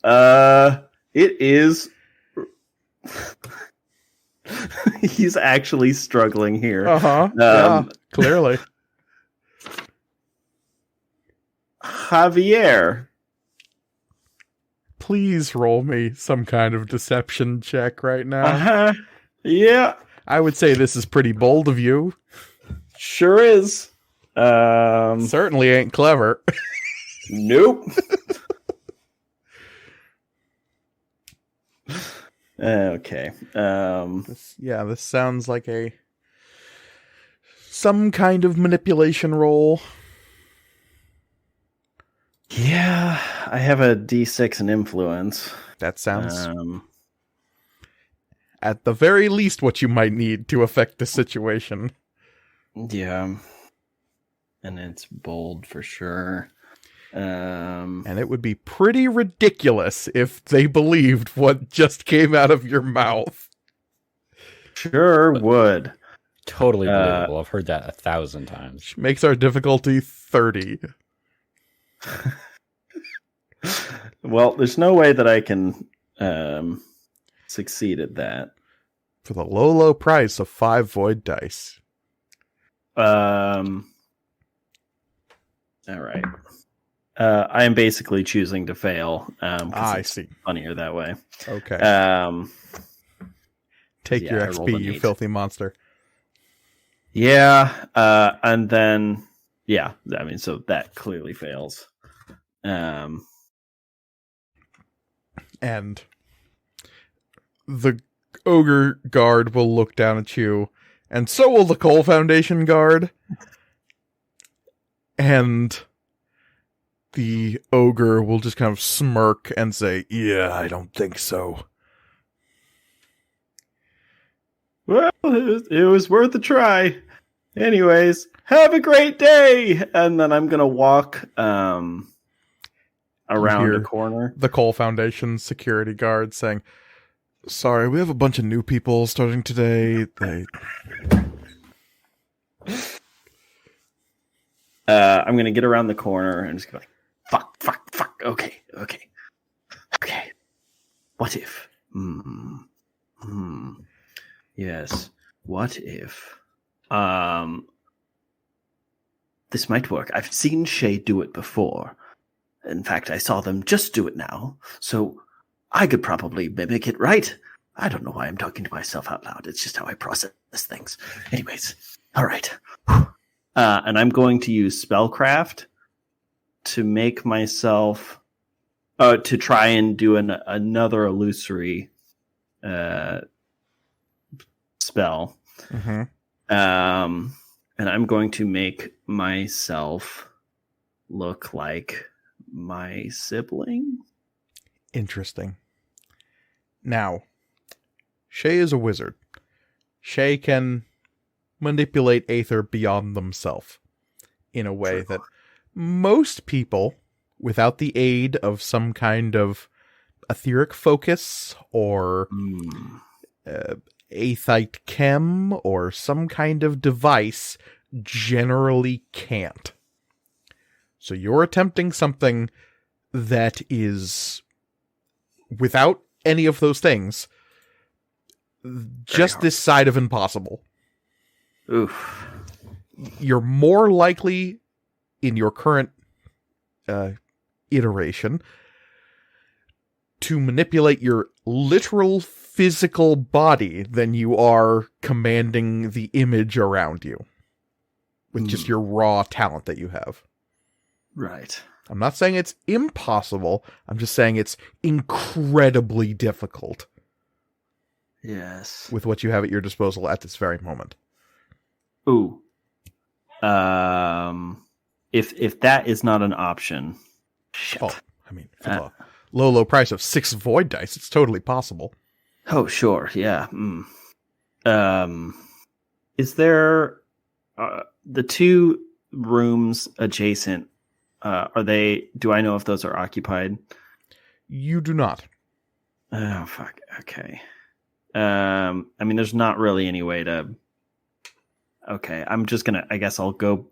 God. It is he's actually struggling here. Yeah, clearly. Javier. Please roll me some kind of deception check right now. Uh-huh. Yeah. I would say this is pretty bold of you. Sure is. Certainly ain't clever. Nope. Okay. This sounds like some kind of manipulation roll. Yeah, I have a D6 in influence. That sounds at the very least what you might need to affect the situation. Yeah. And it's bold for sure. And it would be pretty ridiculous if they believed what just came out of your mouth. Sure would. Totally believable. I've heard that 1,000 times. Which makes our difficulty 30. Well, there's no way that I can succeed at that. For the low price of 5 void dice. All right. I am basically choosing to fail. I see. Funnier that way. Okay. Take yeah, your I rolled XP, an you 8. filthy monster. Yeah. And then, yeah, I mean, so that clearly fails. And the ogre guard will look down at you, and so will the Cole Foundation guard. And the ogre will just kind of smirk and say, "Yeah, I don't think so." Well, it was worth a try. Anyways, have a great day. And then I'm going to walk around hear a corner. The Cole Foundation security guard saying, "Sorry, we have a bunch of new people starting today. I'm going to get around the corner and just go like, fuck. Okay. What if? Yes. What if? This might work. I've seen Shay do it before. In fact, I saw them just do it now. So I could probably mimic it, right? I don't know why I'm talking to myself out loud. It's just how I process things. Anyways, all right. And I'm going to use Spellcraft to make myself... to try and do another illusory spell. Mm-hmm. And I'm going to make myself look like my sibling. Interesting. Now, Shay is a wizard. Shay can manipulate Aether beyond themselves in a way that most people, without the aid of some kind of etheric focus or aethite chem or some kind of device, generally can't. So you're attempting something that is, without any of those things, just this side of impossible. Oof. You're more likely in your current iteration to manipulate your literal physical body than you are commanding the image around you with just your raw talent that you have. Right. I'm not saying it's impossible. I'm just saying it's incredibly difficult. Yes. With what you have at your disposal at this very moment. Ooh. If that is not an option, shit. Oh, I mean, for the low price of 6 void dice, it's totally possible. Oh, sure, yeah. Is there the 2 rooms adjacent? Are they? Do I know if those are occupied? You do not. Oh fuck. Okay. I mean, there's not really any way to. Okay, I'm just gonna. I guess I'll go.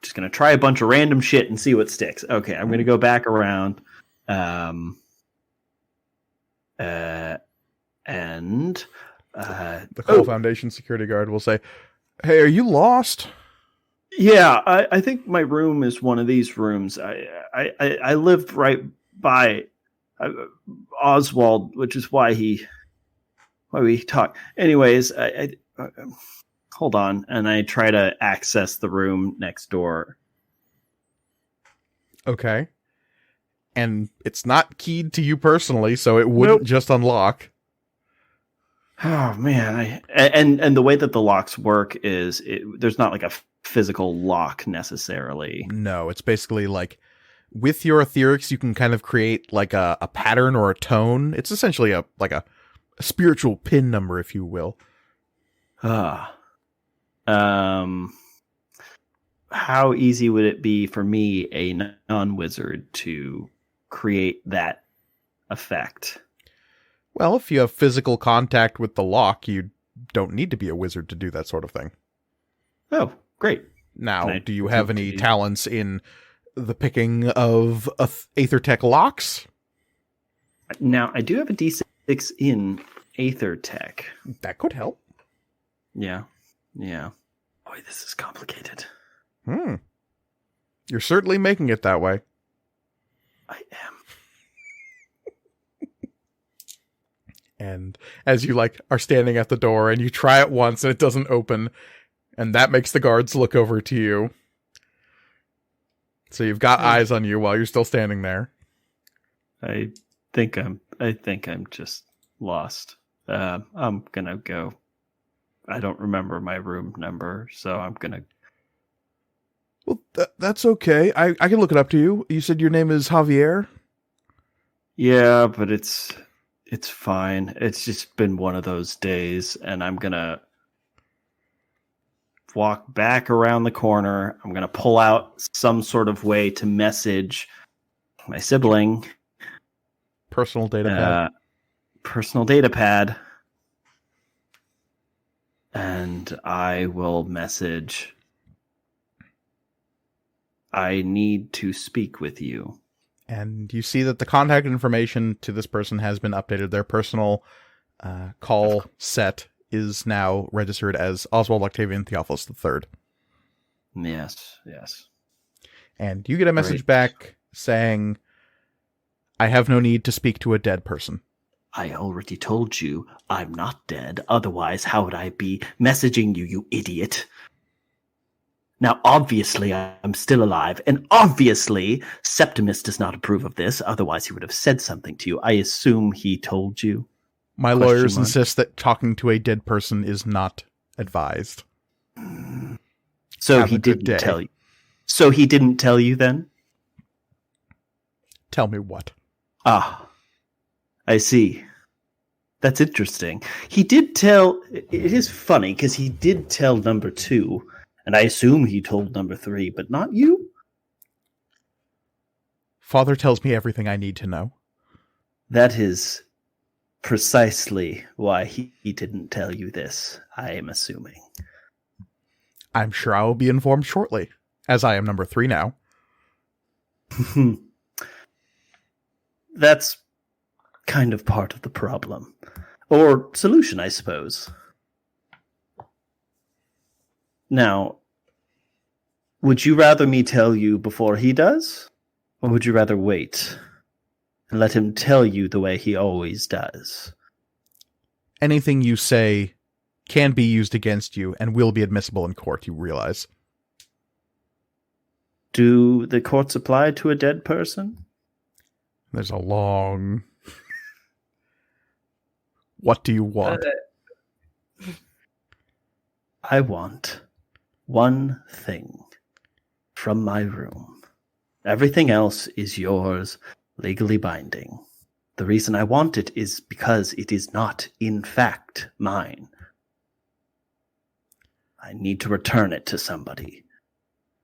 Just gonna try a bunch of random shit and see what sticks. Okay, I'm gonna go back around. And the Cole Foundation security guard will say, "Hey, are you lost?" Yeah, I think my room is one of these rooms. I lived right by Oswald, which is why we talk. Anyways, I hold on, and I try to access the room next door. Okay. And it's not keyed to you personally, so it wouldn't just unlock. Oh man, and the way that the locks work is there's not like a physical lock necessarily. No, it's basically like with your etherics, you can kind of create like a pattern or a tone. It's essentially a spiritual pin number, if you will. How easy would it be for me, a non-wizard, to create that effect? Well, if you have physical contact with the lock, you don't need to be a wizard to do that sort of thing. Oh, great. Now, do you have any talents in the picking of Aether Tech locks? Now, I do have a D6 in Aether Tech. That could help. Yeah. Boy, this is complicated. You're certainly making it that way. I am. And as you are standing at the door and you try it once and it doesn't open, and that makes the guards look over to you. So you've got eyes on you while you're still standing there. I think I'm just lost. I'm gonna go. I don't remember my room number, so I'm gonna. Well, that's okay. I can look it up to you. You said your name is Javier? Yeah, but it's fine. It's just been one of those days, and I'm gonna walk back around the corner. I'm gonna pull out some sort of way to message my sibling. Personal data pad. Personal data pad. And I will message, I need to speak with you. And you see that the contact information to this person has been updated. Their personal call set is now registered as Oswald Octavian Theophilus III. Yes. And you get a message back saying, I have no need to speak to a dead person. I already told you I'm not dead. Otherwise, how would I be messaging you, you idiot? Now, obviously, I'm still alive, and obviously, Septimus does not approve of this. Otherwise, he would have said something to you. I assume he told you. My lawyers insist that talking to a dead person is not advised. So he didn't tell you. So he didn't tell you then? Tell me what? Ah, I see. That's interesting. He did tell... It is funny, because he did tell number 2, and I assume he told number 3, but not you? Father tells me everything I need to know. That is precisely why he didn't tell you this, I am assuming. I'm sure I will be informed shortly, as I am number 3 now. That's kind of part of the problem. Or solution, I suppose. Now, would you rather me tell you before he does? Or would you rather wait and let him tell you the way he always does? Anything you say can be used against you and will be admissible in court, you realize. Do the courts apply to a dead person? There's a long... What do you want? I want one thing from my room. Everything else is yours, legally binding. The reason I want it is because it is not, in fact, mine. I need to return it to somebody.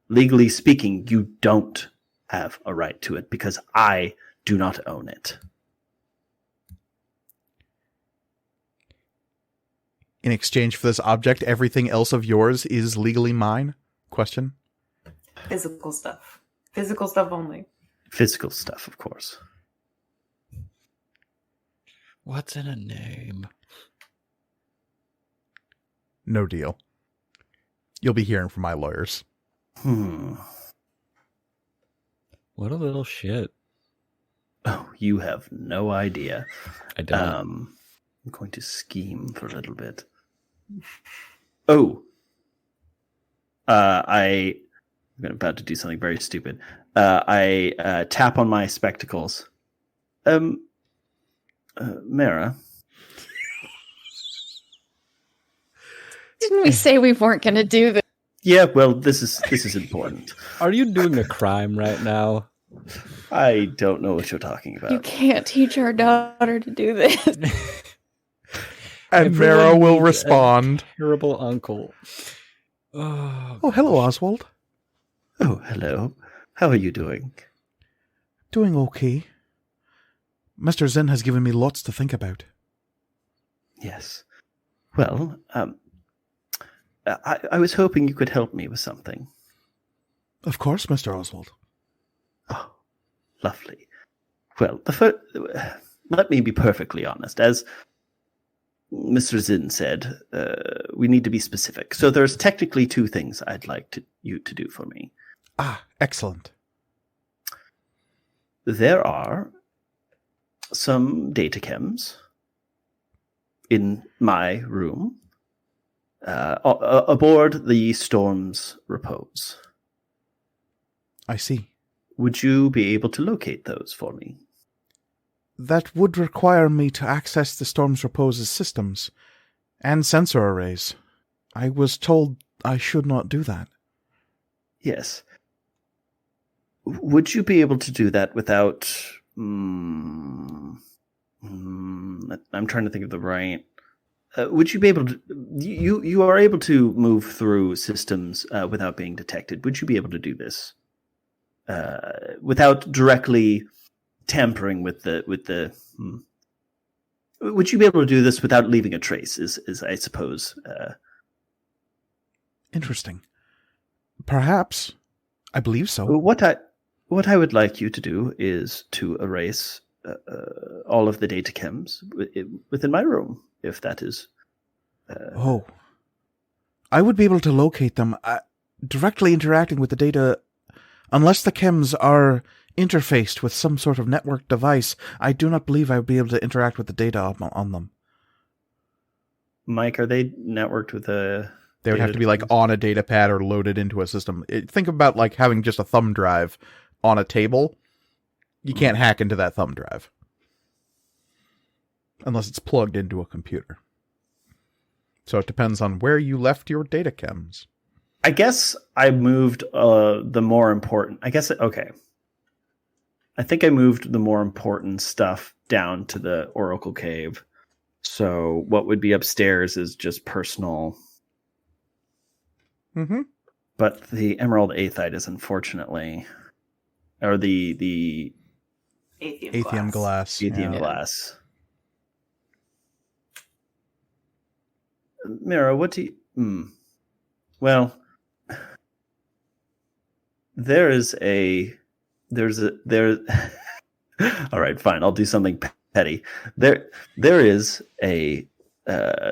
Legally speaking, you don't have a right to it because I do not own it. In exchange for this object, everything else of yours is legally mine? Question? Physical stuff. Physical stuff only. Physical stuff, of course. What's in a name? No deal. You'll be hearing from my lawyers. What a little shit. Oh, you have no idea. I don't. I'm going to scheme for a little bit. Oh. I'm about to do something very stupid. I tap on my spectacles. Mara. Didn't we say we weren't going to do this? Yeah, well, this is important. Are you doing a crime right now? I don't know what you're talking about. You can't teach our daughter to do this. And Everyone Mara will needs a respond. Terrible uncle. Oh, Hello, Oswald. Oh, hello. How are you doing? Doing okay. Mr. Zinn has given me lots to think about. Yes. Well, I was hoping you could help me with something. Of course, Mr. Oswald. Oh, lovely. Well, let me be perfectly honest. As Mr. Zinn said, we need to be specific. So there's technically two things I'd like you to do for me. Ah, excellent. There are some data chems in my room aboard the Storm's Repose. I see. Would you be able to locate those for me? That would require me to access the Storm's Repose's systems and sensor arrays. I was told I should not do that. Yes. Would you be able to do that without... I'm trying to think of the right... would you be able to... You are able to move through systems without being detected. Would you be able to do this? Without directly tampering with the would you be able to do this without leaving a trace is I suppose Interesting. Perhaps. I believe so. what I would like you to do is to erase all of the data chems within my room, if that is Oh. I would be able to locate them directly interacting with the data. Unless the chems are interfaced with some sort of network device, I do not believe I would be able to interact with the data on them. Mike, are they networked with a... They would have to be like on a data pad or loaded into a system. Think about like having just a thumb drive on a table. You can't hack into that thumb drive. Unless it's plugged into a computer. So it depends on where you left your data chems. I guess I moved the more important... okay. I think I moved the more important stuff down to the Oracle Cave. So what would be upstairs is just personal... Mm-hmm. But the Emerald Aethite is unfortunately... Or the Aethium glass. Aethium glass. Mira, what do you... Well... There's all right, fine. I'll do something petty. There is a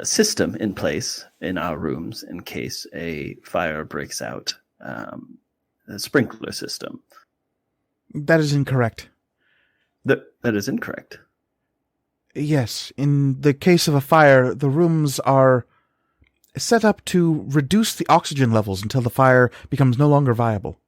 system in place in our rooms in case a fire breaks out. A sprinkler system. That is incorrect. That is incorrect. Yes, in the case of a fire, the rooms are set up to reduce the oxygen levels until the fire becomes no longer viable.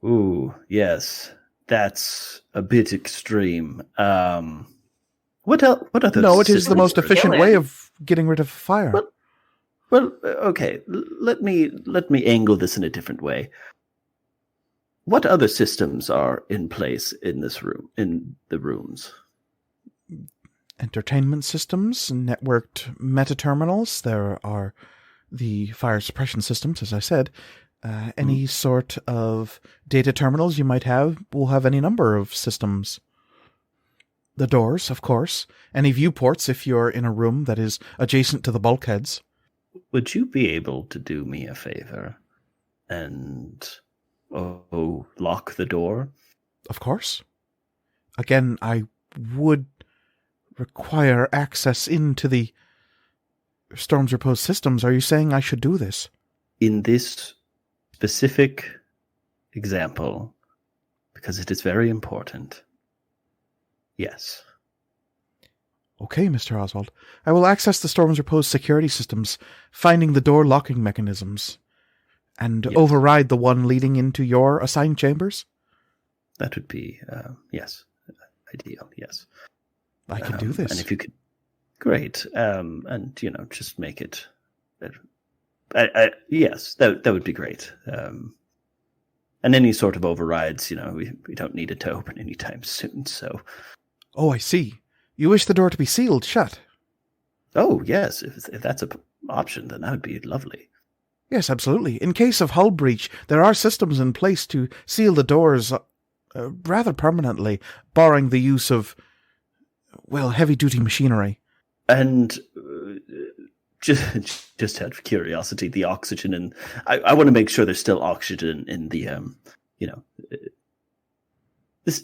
Ooh, yes. That's a bit extreme. What other... No, it is the most Kill efficient it. way of getting rid of fire. Well, okay. Let me angle this in a different way. What other systems are in place in this room, in the rooms? Entertainment systems, networked meta terminals. There are the fire suppression systems, as I said. Any sort of data terminals you might have will have any number of systems. The doors, of course. Any viewports if you're in a room that is adjacent to the bulkheads. Would you be able to do me a favor and lock the door? Of course. Again, I would require access into the Storm's Repose systems. Are you saying I should do this? In this specific example, because it is very important. Yes. Okay, Mr. Oswald. I will access the Storm's Repose security systems, finding the door locking mechanisms. and Yes. override the one leading into your assigned chambers? That would be, yes, ideal, yes. I can do this. And if you could, great. And, just make it, yes, that would be great. And any sort of overrides, we don't need it to open anytime soon, so. Oh, I see. You wish the door to be sealed shut? Oh, yes, if that's an option, then that would be lovely. Yes, absolutely. In case of hull breach, there are systems in place to seal the doors rather permanently, barring the use of, heavy-duty machinery. And just out of curiosity, the oxygen, and I want to make sure there's still oxygen in the, this.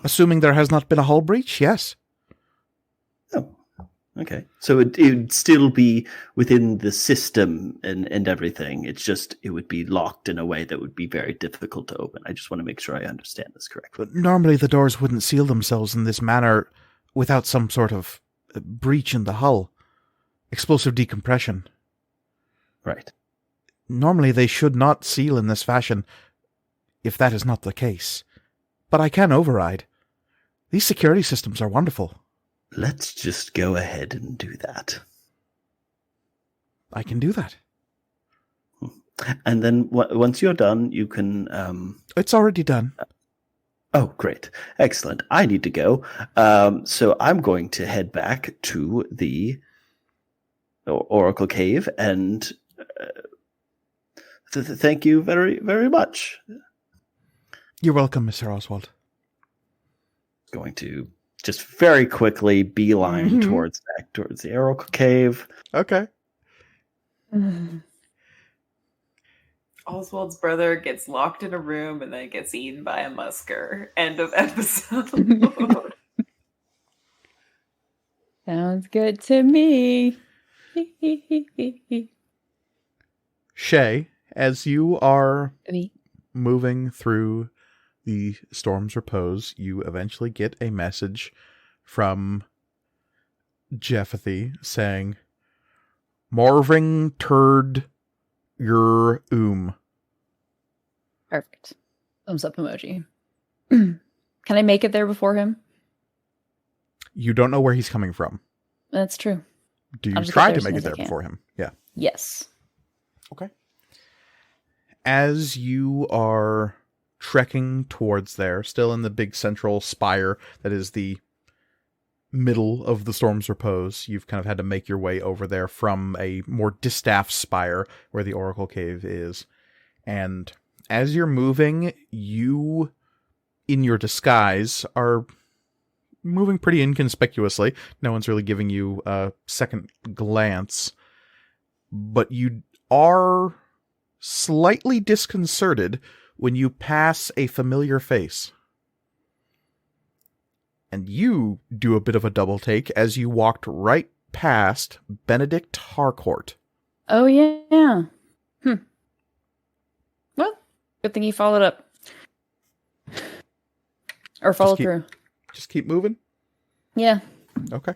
Assuming there has not been a hull breach, yes. Oh, okay. So it would still be within the system and everything. It's just it would be locked in a way that would be very difficult to open. I just want to make sure I understand this correctly. But normally the doors wouldn't seal themselves in this manner without some sort of breach in the hull. Explosive decompression. Right. Normally they should not seal in this fashion, if that is not the case. But I can override. These security systems are wonderful. Let's just go ahead and do that. I can do that. And then once you're done, you can... It's already done. Oh, great. Excellent. I need to go. So I'm going to head back to the Oracle Cave, and thank you very, very much. You're welcome, Mr. Oswald. Going to just very quickly beeline towards the Oracle Cave. Okay. Oswald's brother gets locked in a room and then gets eaten by a musker. End of episode. Sounds good to me. Shay, as you are Me. moving through the Storm's Repose, you eventually get a message from Jeffathy saying, Marving turd your Perfect. Thumbs up emoji. Can I make it there before him? You don't know where he's coming from. That's true. Do you I'll just try get to there make as it soon as there I can. before him? Yeah. Yes. Okay. As you are trekking towards there, still in the big central spire that is the middle of the Storm's Repose, you've kind of had to make your way over there from a more distaff spire where the Oracle Cave is. And as you're moving, you, in your disguise, are moving pretty inconspicuously. No one's really giving you a second glance. But you are slightly disconcerted when you pass a familiar face. And you do a bit of a double take as you walked right past Benedict Harcourt. Oh, yeah. Well, good thing he followed up. Or followed through. Just keep moving? Yeah, Okay.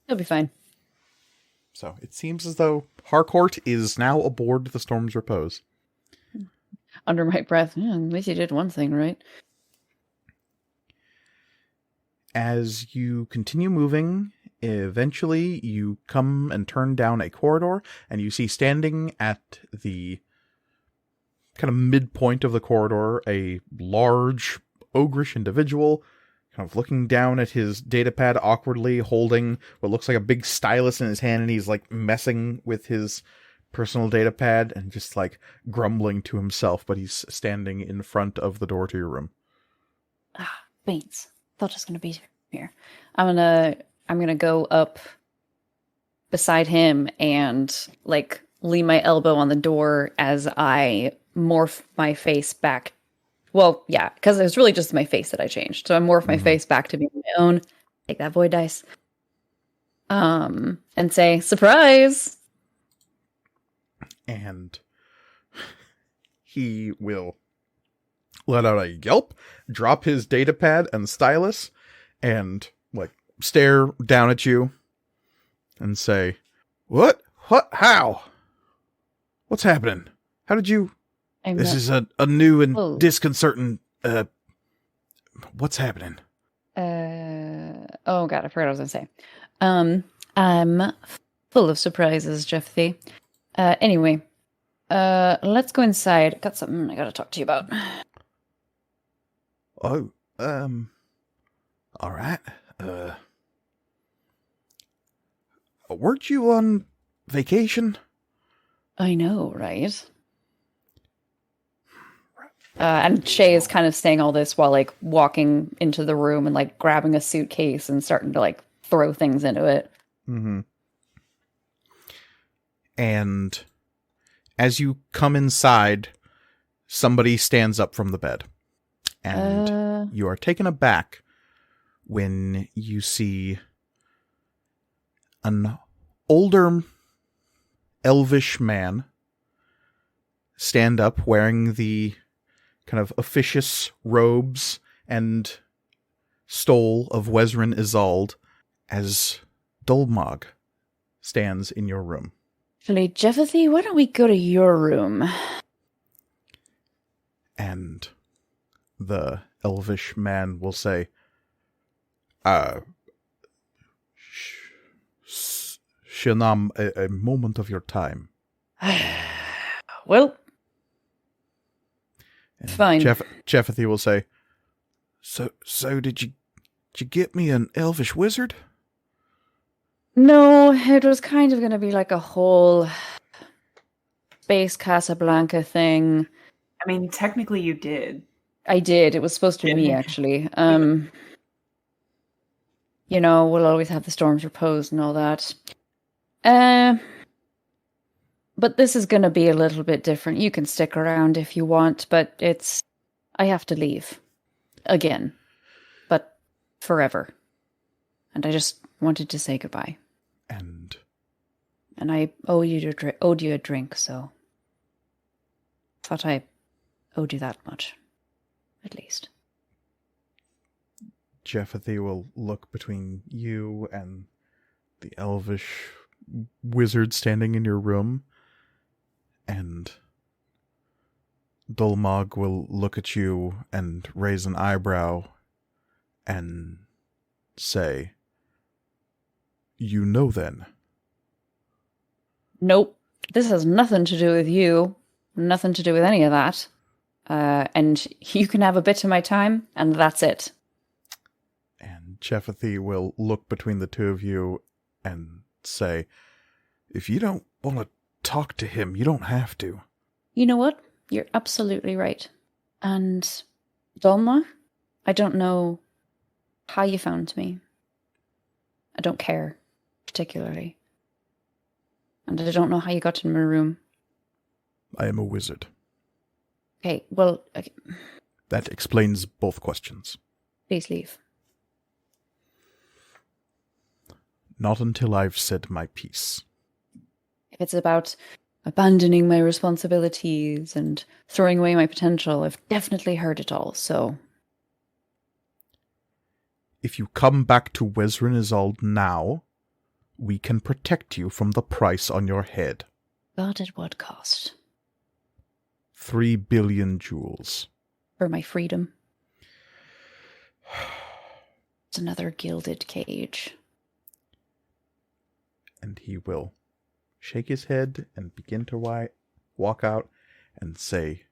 he'll be fine. So it seems as though Harcourt is now aboard the Storm's Repose. Under my breath. Yeah, at least he did one thing right. As you continue moving, eventually you come and turn down a corridor, and you see standing at the kind of midpoint of the corridor a large, ogreish individual, kind of looking down at his datapad awkwardly, holding what looks like a big stylus in his hand, and he's like messing with his personal datapad and just like grumbling to himself, but he's standing in front of the door to your room. Ah, Baines. Thought it was gonna be here. I'm gonna go up beside him and like lean my elbow on the door as I morph my face back. Well, yeah, because it was really just my face that I changed. So I morph my face back to being my own. Take that void dice. And say, surprise! And he will let out a yelp, drop his datapad and stylus, and like stare down at you and say, What? How? What's happening? How did you... I'm This not- is a new and Oh. disconcerting... what's happening? Oh god, I forgot what I was gonna say. I'm full of surprises, Jeffy. Anyway, let's go inside. Got something I gotta talk to you about. Oh, all right. Weren't you on vacation? I know, right? And Shay is kind of saying all this while like walking into the room and like grabbing a suitcase and starting to like throw things into it. Mm-hmm. And as you come inside, somebody stands up from the bed. And you are taken aback when you see an older elvish man stand up wearing the kind of officious robes and stole of Wezrin Isolde as Dolmog stands in your room. Actually, Jeffy, why don't we go to your room? And the elvish man will say, Shanam, a moment of your time. Well, And fine. Jeffethy will say, So did you get me an elvish wizard? No, it was kind of going to be like a whole space Casablanca thing. I mean, technically you did. I did. It was supposed to be me, actually. You know, we'll always have the storms repose and all that. But this is going to be a little bit different. You can stick around if you want, but I have to leave. Again. But forever. And I just wanted to say goodbye. And I owed you a drink, so thought I owed you that much. At least. Jeffethy will look between you and the elvish wizard standing in your room, and Dolmog will look at you and raise an eyebrow and say, You know then. Nope. This has nothing to do with you. Nothing to do with any of that. And you can have a bit of my time, and that's it. And Jeffethy will look between the two of you and say, If you don't want to talk to him, you don't have to. You know what? You're absolutely right. And Dolma, I don't know how you found me. I don't care, particularly. And I don't know how you got in my room. I am a wizard. Okay, well, okay. That explains both questions. Please leave. Not until I've said my piece. If it's about abandoning my responsibilities and throwing away my potential, I've definitely heard it all, so... If you come back to Wezrin Isolde now, we can protect you from the price on your head. But at what cost? 3 billion jewels. For my freedom. It's another gilded cage. And he will shake his head and begin to walk out and say,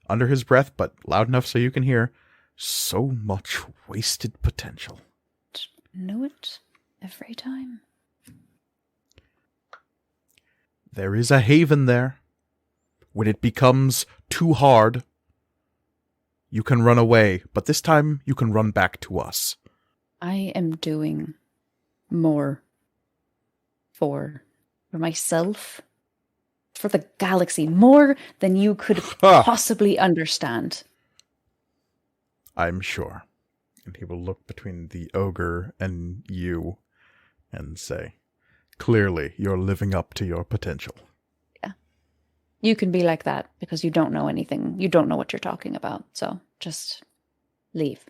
under his breath, but loud enough so you can hear, so much wasted potential. Know it every time. There is a haven there. When it becomes too hard, you can run away, but this time you can run back to us. I am doing more for myself, for the galaxy, more than you could possibly understand. I'm sure. And he will look between the ogre and you and say, clearly you're living up to your potential. Yeah. You can be like that because you don't know anything. You don't know what you're talking about. So just leave.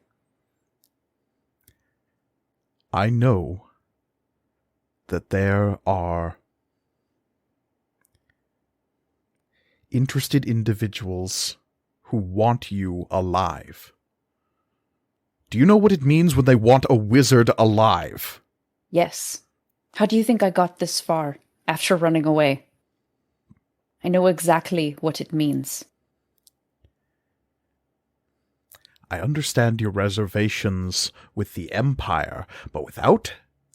I know that there are interested individuals who want you alive. Do you know what it means when they want a wizard alive? Yes. How do you think I got this far after running away? I know exactly what it means. I understand your reservations with the Empire, but without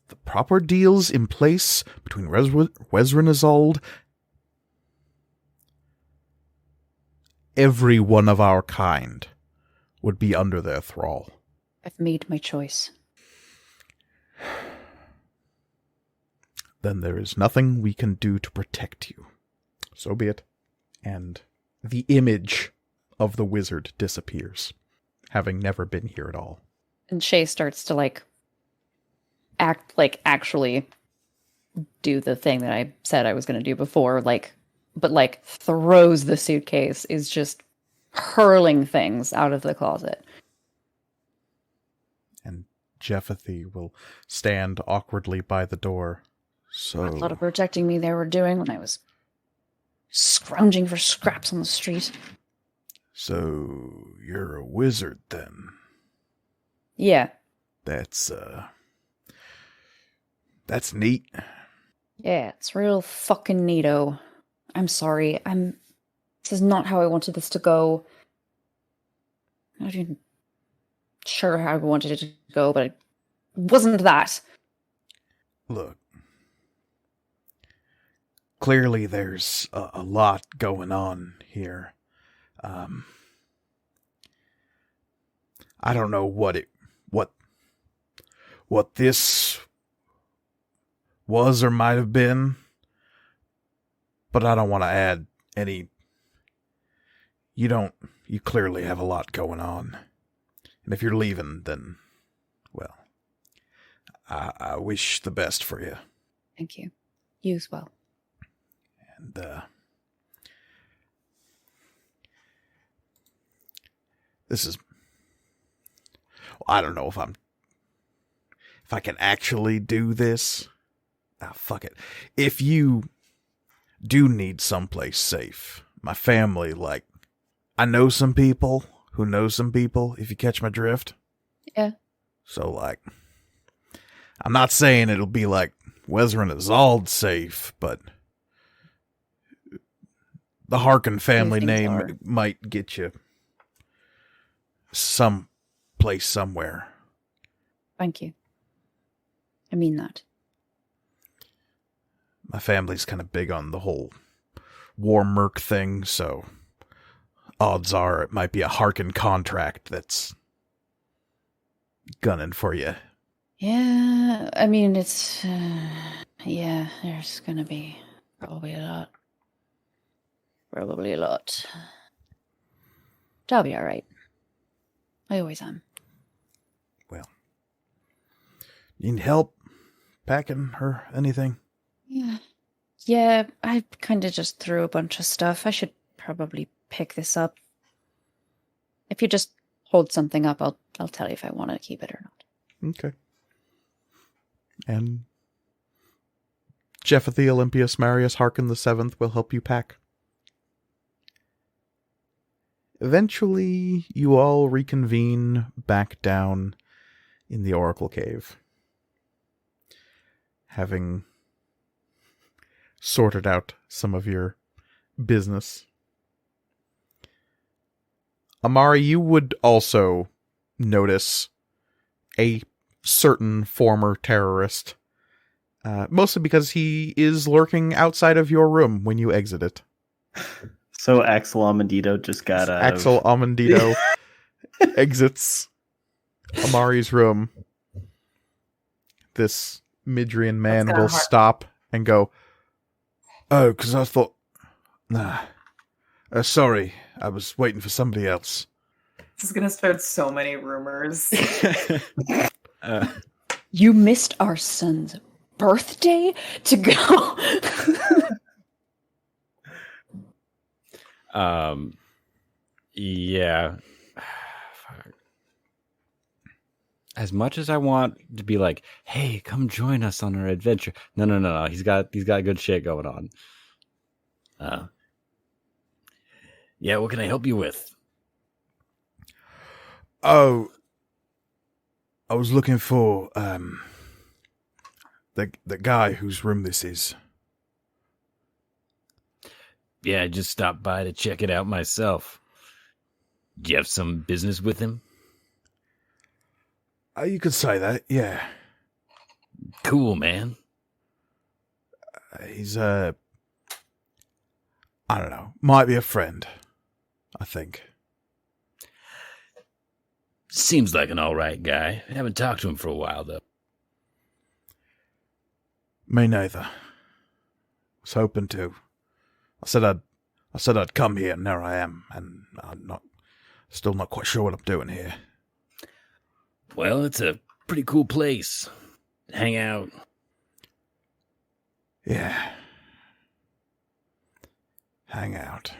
the proper deals in place between Wezrin-Isolde, every one of our kind would be under their thrall. I've made my choice. Then there is nothing we can do to protect you. So be it. And the image of the wizard disappears, having never been here at all. And Shay starts to actually do the thing that I said I was going to do before, but throws the suitcase, is just hurling things out of the closet. And Jephathy will stand awkwardly by the door. So A lot of protecting me they were doing when I was scrounging for scraps on the street. So you're a wizard then? Yeah. That's neat. Yeah, it's real fucking neato. I'm sorry. This is not how I wanted this to go. I'm not even sure how I wanted it to go, but it wasn't that. Look. Clearly there's a lot going on here. I don't know what this was or might have been, but I don't want to add any. You clearly have a lot going on. And if you're leaving, then, well, I wish the best for you. Thank you. You as well. And, this is, I don't know if I can actually do this. Fuck it. If you do need someplace safe, my family, I know some people who know some people, if you catch my drift. Yeah. So, I'm not saying it'll be like Wezrin-Isolde safe, but the Harkin family name might get you some place somewhere. Thank you. I mean that. My family's kind of big on the whole war merc thing, so odds are it might be a Harkin contract that's gunning for you. Yeah, I mean, it's... yeah, there's gonna be probably a lot. Probably a lot. But I'll be alright. I always am. Well, you need help packing or anything? Yeah, I kind of just threw a bunch of stuff. I should probably pick this up. If you just hold something up, I'll tell you if I want to keep it or not. Okay. And Jephathy, Olympius, Marius, Harkin the Seventh will help you pack. Eventually, you all reconvene back down in the Oracle Cave, having sorted out some of your business. Amari, you would also notice a certain former terrorist, mostly because he is lurking outside of your room when you exit it. So Axel Amandito just got out Axel Amandito exits Amari's room. This Midrian man will stop and go, "Oh, because I thought... Nah. Sorry, I was waiting for somebody else." This is gonna start so many rumors. You missed our son's birthday to go? Yeah. As much as I want to be like, hey, come join us on our adventure. No. He's got good shit going on. Yeah, what can I help you with? Oh, I was looking for the guy whose room this is. Yeah, I just stopped by to check it out myself. Do you have some business with him? You could say that, yeah. Cool, man. He's I don't know, might be a friend, I think. Seems like an alright guy. I haven't talked to him for a while, though. Me neither. Was hoping to. I said I'd come here, and there I am, and I'm still not quite sure what I'm doing here. Well, it's a pretty cool place. Hang out. Yeah. Hang out.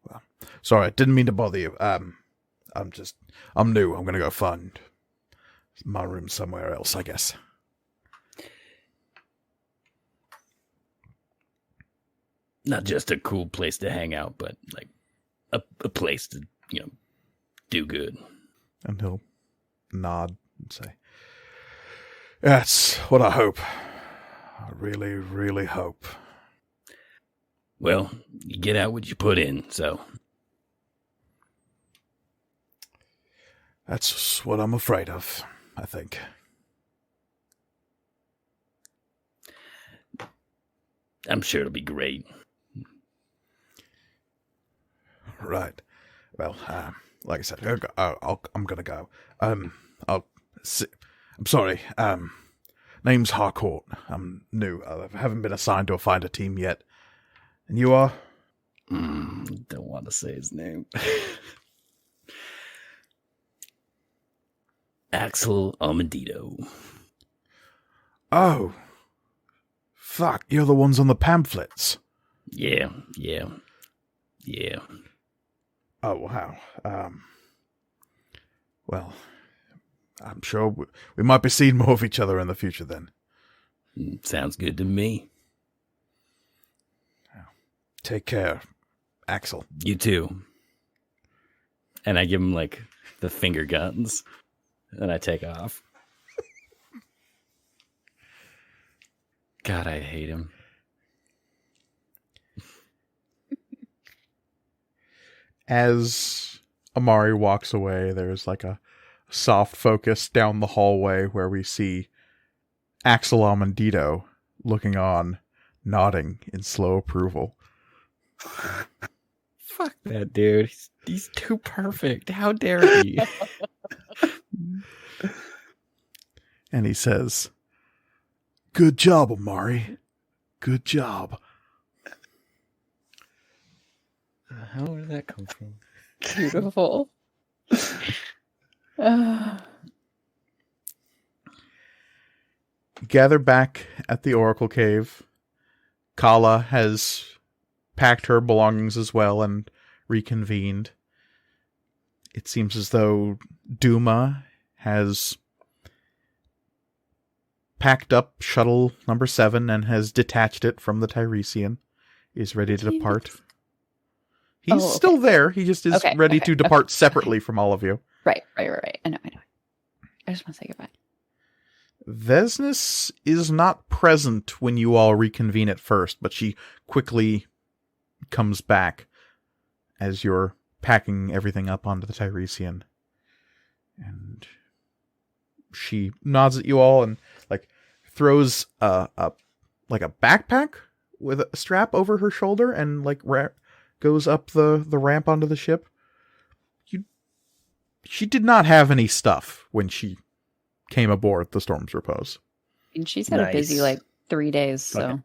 Well, sorry, I didn't mean to bother you. I'm new. I'm gonna go find my room somewhere else, I guess. Not just a cool place to hang out, but like a place to, do good. And he'll nod and say, "That's what I hope. I really, really hope." Well, you get out what you put in, so. That's what I'm afraid of, I think. I'm sure it'll be great. Right. Well, like I said, I'm gonna go. I'm sorry. Name's Harcourt. I'm new. I haven't been assigned to a finder team yet. And you are? Don't want to say his name. Axel Armandito. Oh. Fuck, you're the ones on the pamphlets. Yeah. Oh, wow. Well, I'm sure we might be seeing more of each other in the future then. Sounds good to me. Take care, Axel. You too. And I give him, like, the finger guns. And I take off. God, I hate him. As Amari walks away, there's like a soft focus down the hallway where we see Axel Amandito looking on, nodding in slow approval. Fuck that dude. He's too perfect. How dare he? And he says, "Good job, Amari. Good job." How did that come from? Beautiful. Gather back at the Oracle Cave. Kala has packed her belongings as well and reconvened. It seems as though Duma has packed up shuttle number 7 and has detached it from the Tiresian. Is ready to depart. He's still there. He just is ready to depart separately from all of you. Right. I know. I just want to say goodbye. Vesnes is not present when you all reconvene at first, but she quickly comes back as you're packing everything up onto the Tiresian. And she nods at you all and like throws a backpack with a strap over her shoulder and like goes up the ramp onto the ship. She did not have any stuff when she came aboard the Storm's Repose. And she's had a busy 3 days, so. Okay.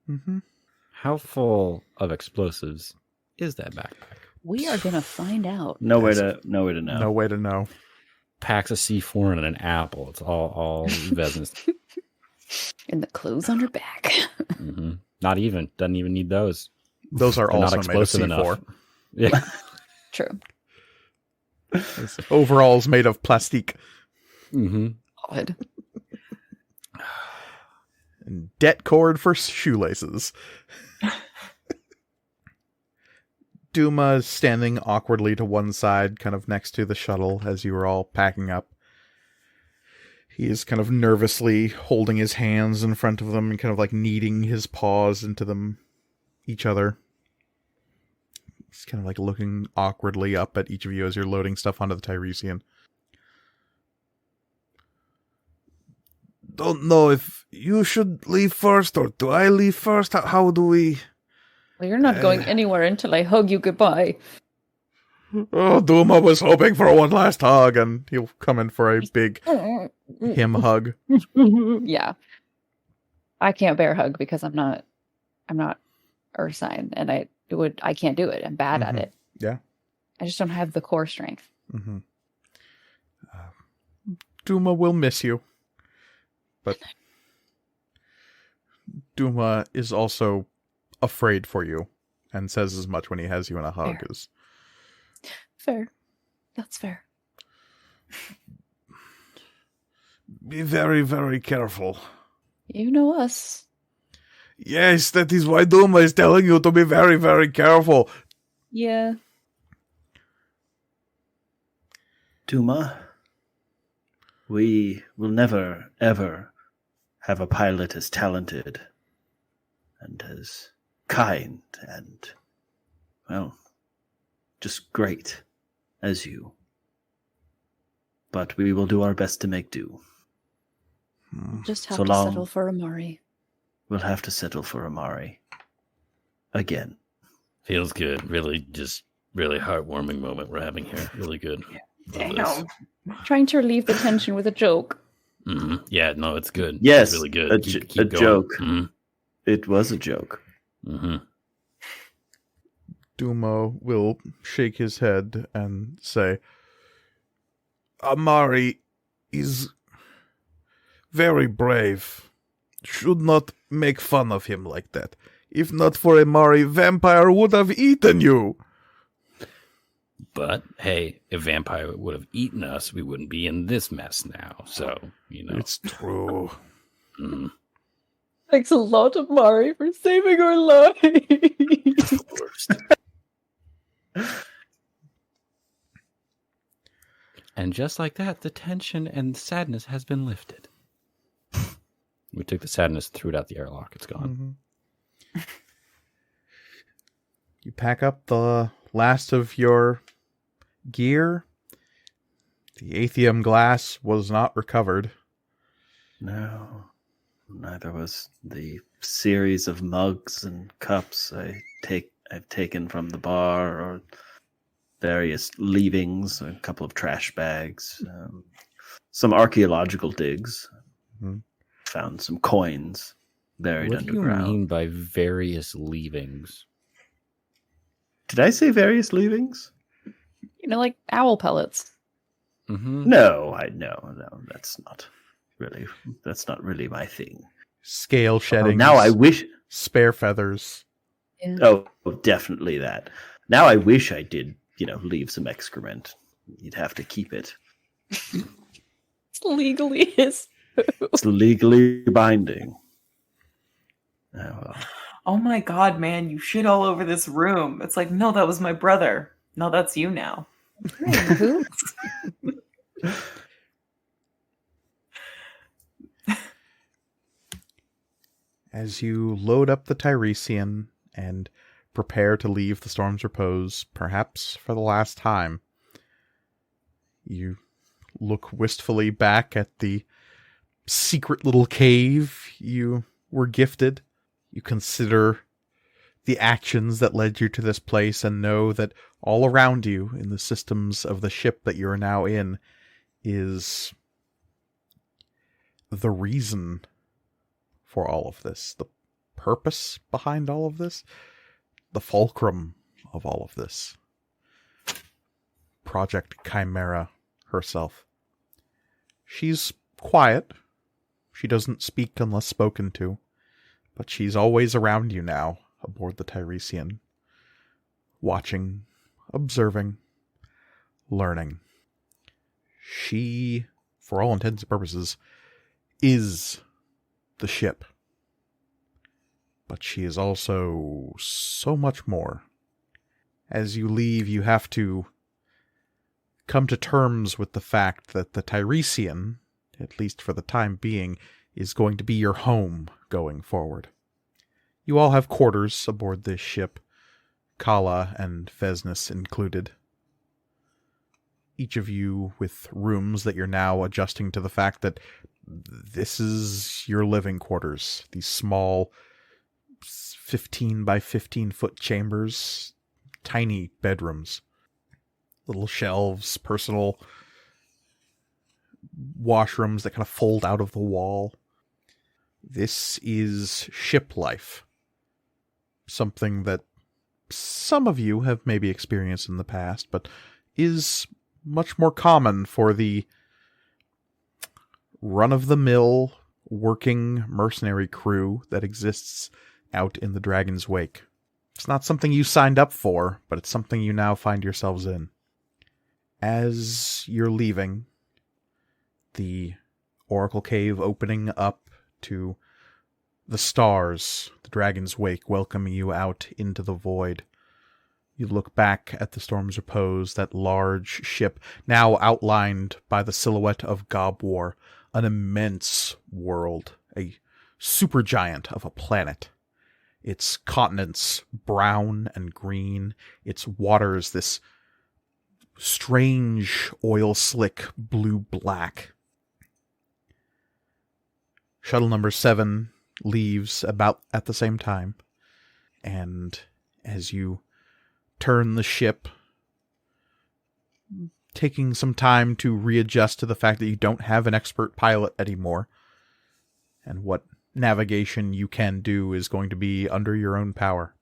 Mm-hmm. How full of explosives is that backpack? We are going to find out. No way to know. No way to know. Packs a C4 and an apple. It's all Vesnes. And the clothes on her back. Mm-hmm. Not even. Doesn't even need those. Those are They're also not made of explosive C4. enough. Yeah. True. Overalls made of plastique. Mm-hmm. Odd. And debt cord for shoelaces. Duma is standing awkwardly to one side, kind of next to the shuttle as you are all packing up. He is kind of nervously holding his hands in front of them and kind of like kneading his paws into them, each other. He's kind of like looking awkwardly up at each of you as you're loading stuff onto the Tiresian. Don't know if you should leave first or do I leave first? How do we... Well, you're not going anywhere until I hug you goodbye. Oh, Duma was hoping for one last hug, and he'll come in for a big him hug. Yeah. I can't bear hug because I'm not earth sign, and I can't do it. I'm bad at it. Yeah. I just don't have the core strength. Mm-hmm. Duma will miss you. But Duma is also afraid for you and says as much when he has you in a hug. Fair. That's fair. Be very, very careful. You know us. Yes, that is why Duma is telling you to be very, very careful. Yeah. Duma, we will never, ever have a pilot as talented and as kind and, well, just great as you. But we will do our best to make do. Just have So to long. settle for Amari. We'll have to settle for Amari. Again. Feels good. Really, just really heartwarming moment we're having here. Really good. Love this. Damn. Trying to relieve the tension with a joke. Mm-hmm. Yeah, no, it's good. Yes, It's really good. a Keep a going. joke. Mm-hmm. It was a joke. Mm-hmm. Duma will shake his head and say, Amari is very brave. Should not make fun of him like that. If not for Amari, vampire would have eaten you. But hey, if vampire would have eaten us, we wouldn't be in this mess now. So, you know. It's true. Mhm. Thanks a lot, Amari, for saving our lives. Worst. And just like that, the tension and sadness has been lifted. We took the sadness, threw it out the airlock. It's gone. You pack up the last of your gear. The Atheum glass was not recovered. No. Neither was the series of mugs and cups I've taken from the bar, or various leavings, a couple of trash bags, some archaeological digs. Mhm. Found some coins buried What do you underground. mean by various leavings? Did I say various leavings? You know, like owl pellets. Mm-hmm. No, that's not really my thing. Scale Oh, shedding. now I wish. Spare feathers. Yeah. Oh, definitely that. Now I wish I did, leave some excrement. You'd have to keep it. It's legally his. It's legally binding. Oh, well. Oh my god, man, you shit all over this room. It's like, no, that was my brother. No, that's you now. Who? As you load up the Tiresian and prepare to leave the Storm's Repose, perhaps for the last time, you look wistfully back at the secret little cave you were gifted. You consider the actions that led you to this place and know that all around you in the systems of the ship that you are now in is the reason for all of this, the purpose behind all of this, the fulcrum of all of this. Project Chimera herself. She's quiet. She doesn't speak unless spoken to, but she's always around you now aboard the Tiresian, watching, observing, learning. She, for all intents and purposes, is the ship. But she is also so much more. As you leave, you have to come to terms with the fact that the Tiresian, at least for the time being, is going to be your home going forward. You all have quarters aboard this ship, Kala and Vesnus included. Each of you with rooms that you're now adjusting to the fact that this is your living quarters. These small 15 by 15 foot chambers, tiny bedrooms. Little shelves, personal washrooms that kind of fold out of the wall. This is ship life. Something that some of you have maybe experienced in the past, but is much more common for the run-of-the-mill working mercenary crew that exists out in the Dragon's Wake. It's not something you signed up for, but it's something you now find yourselves in. As you're leaving, the Oracle Cave opening up to the stars, the Dragon's Wake welcoming you out into the void. You look back at the Storm's Repose, that large ship, now outlined by the silhouette of Gobwar, an immense world, a supergiant of a planet. Its continents brown and green, its waters this strange oil-slick blue-black. Shuttle number 7 leaves about at the same time, and as you turn the ship, taking some time to readjust to the fact that you don't have an expert pilot anymore, and what navigation you can do is going to be under your own power.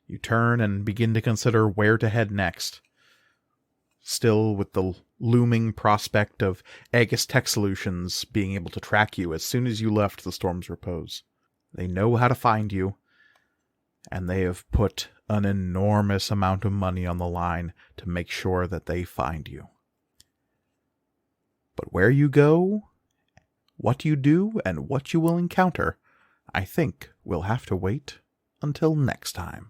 You turn and begin to consider where to head next, still with the looming prospect of Aegis Tech Solutions being able to track you as soon as you left the Storm's Repose. They know how to find you, and they have put an enormous amount of money on the line to make sure that they find you. But where you go, what you do, and what you will encounter, I think we'll have to wait until next time.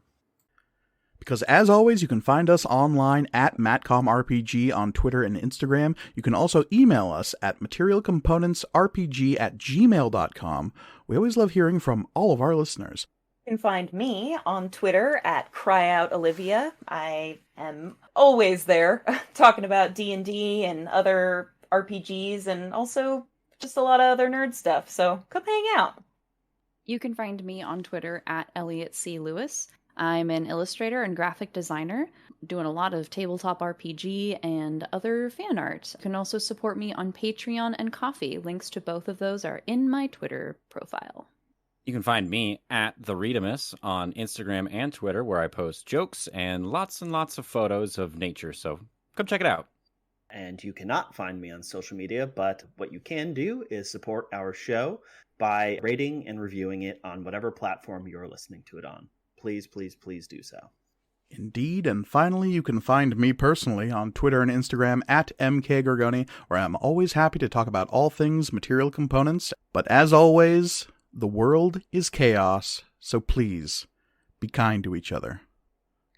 Because as always, you can find us online at MatcomRPG on Twitter and Instagram. You can also email us at materialcomponentsrpg@gmail.com. We always love hearing from all of our listeners. You can find me on Twitter at CryOutOlivia. I am always there talking about D&D and other RPGs and also just a lot of other nerd stuff. So come hang out. You can find me on Twitter at Elliot C. Lewis. I'm an illustrator and graphic designer, doing a lot of tabletop RPG and other fan art. You can also support me on Patreon and Ko-fi. Links to both of those are in my Twitter profile. You can find me at The Readamus on Instagram and Twitter, where I post jokes and lots of photos of nature, so come check it out. And you cannot find me on social media, but what you can do is support our show by rating and reviewing it on whatever platform you're listening to it on. Please, please, please do so. Indeed, and finally, you can find me personally on Twitter and Instagram at MKGorgoni, where I'm always happy to talk about all things material components. But as always, the world is chaos, so please, be kind to each other.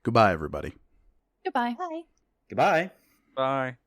Goodbye, everybody. Goodbye. Bye. Goodbye. Bye.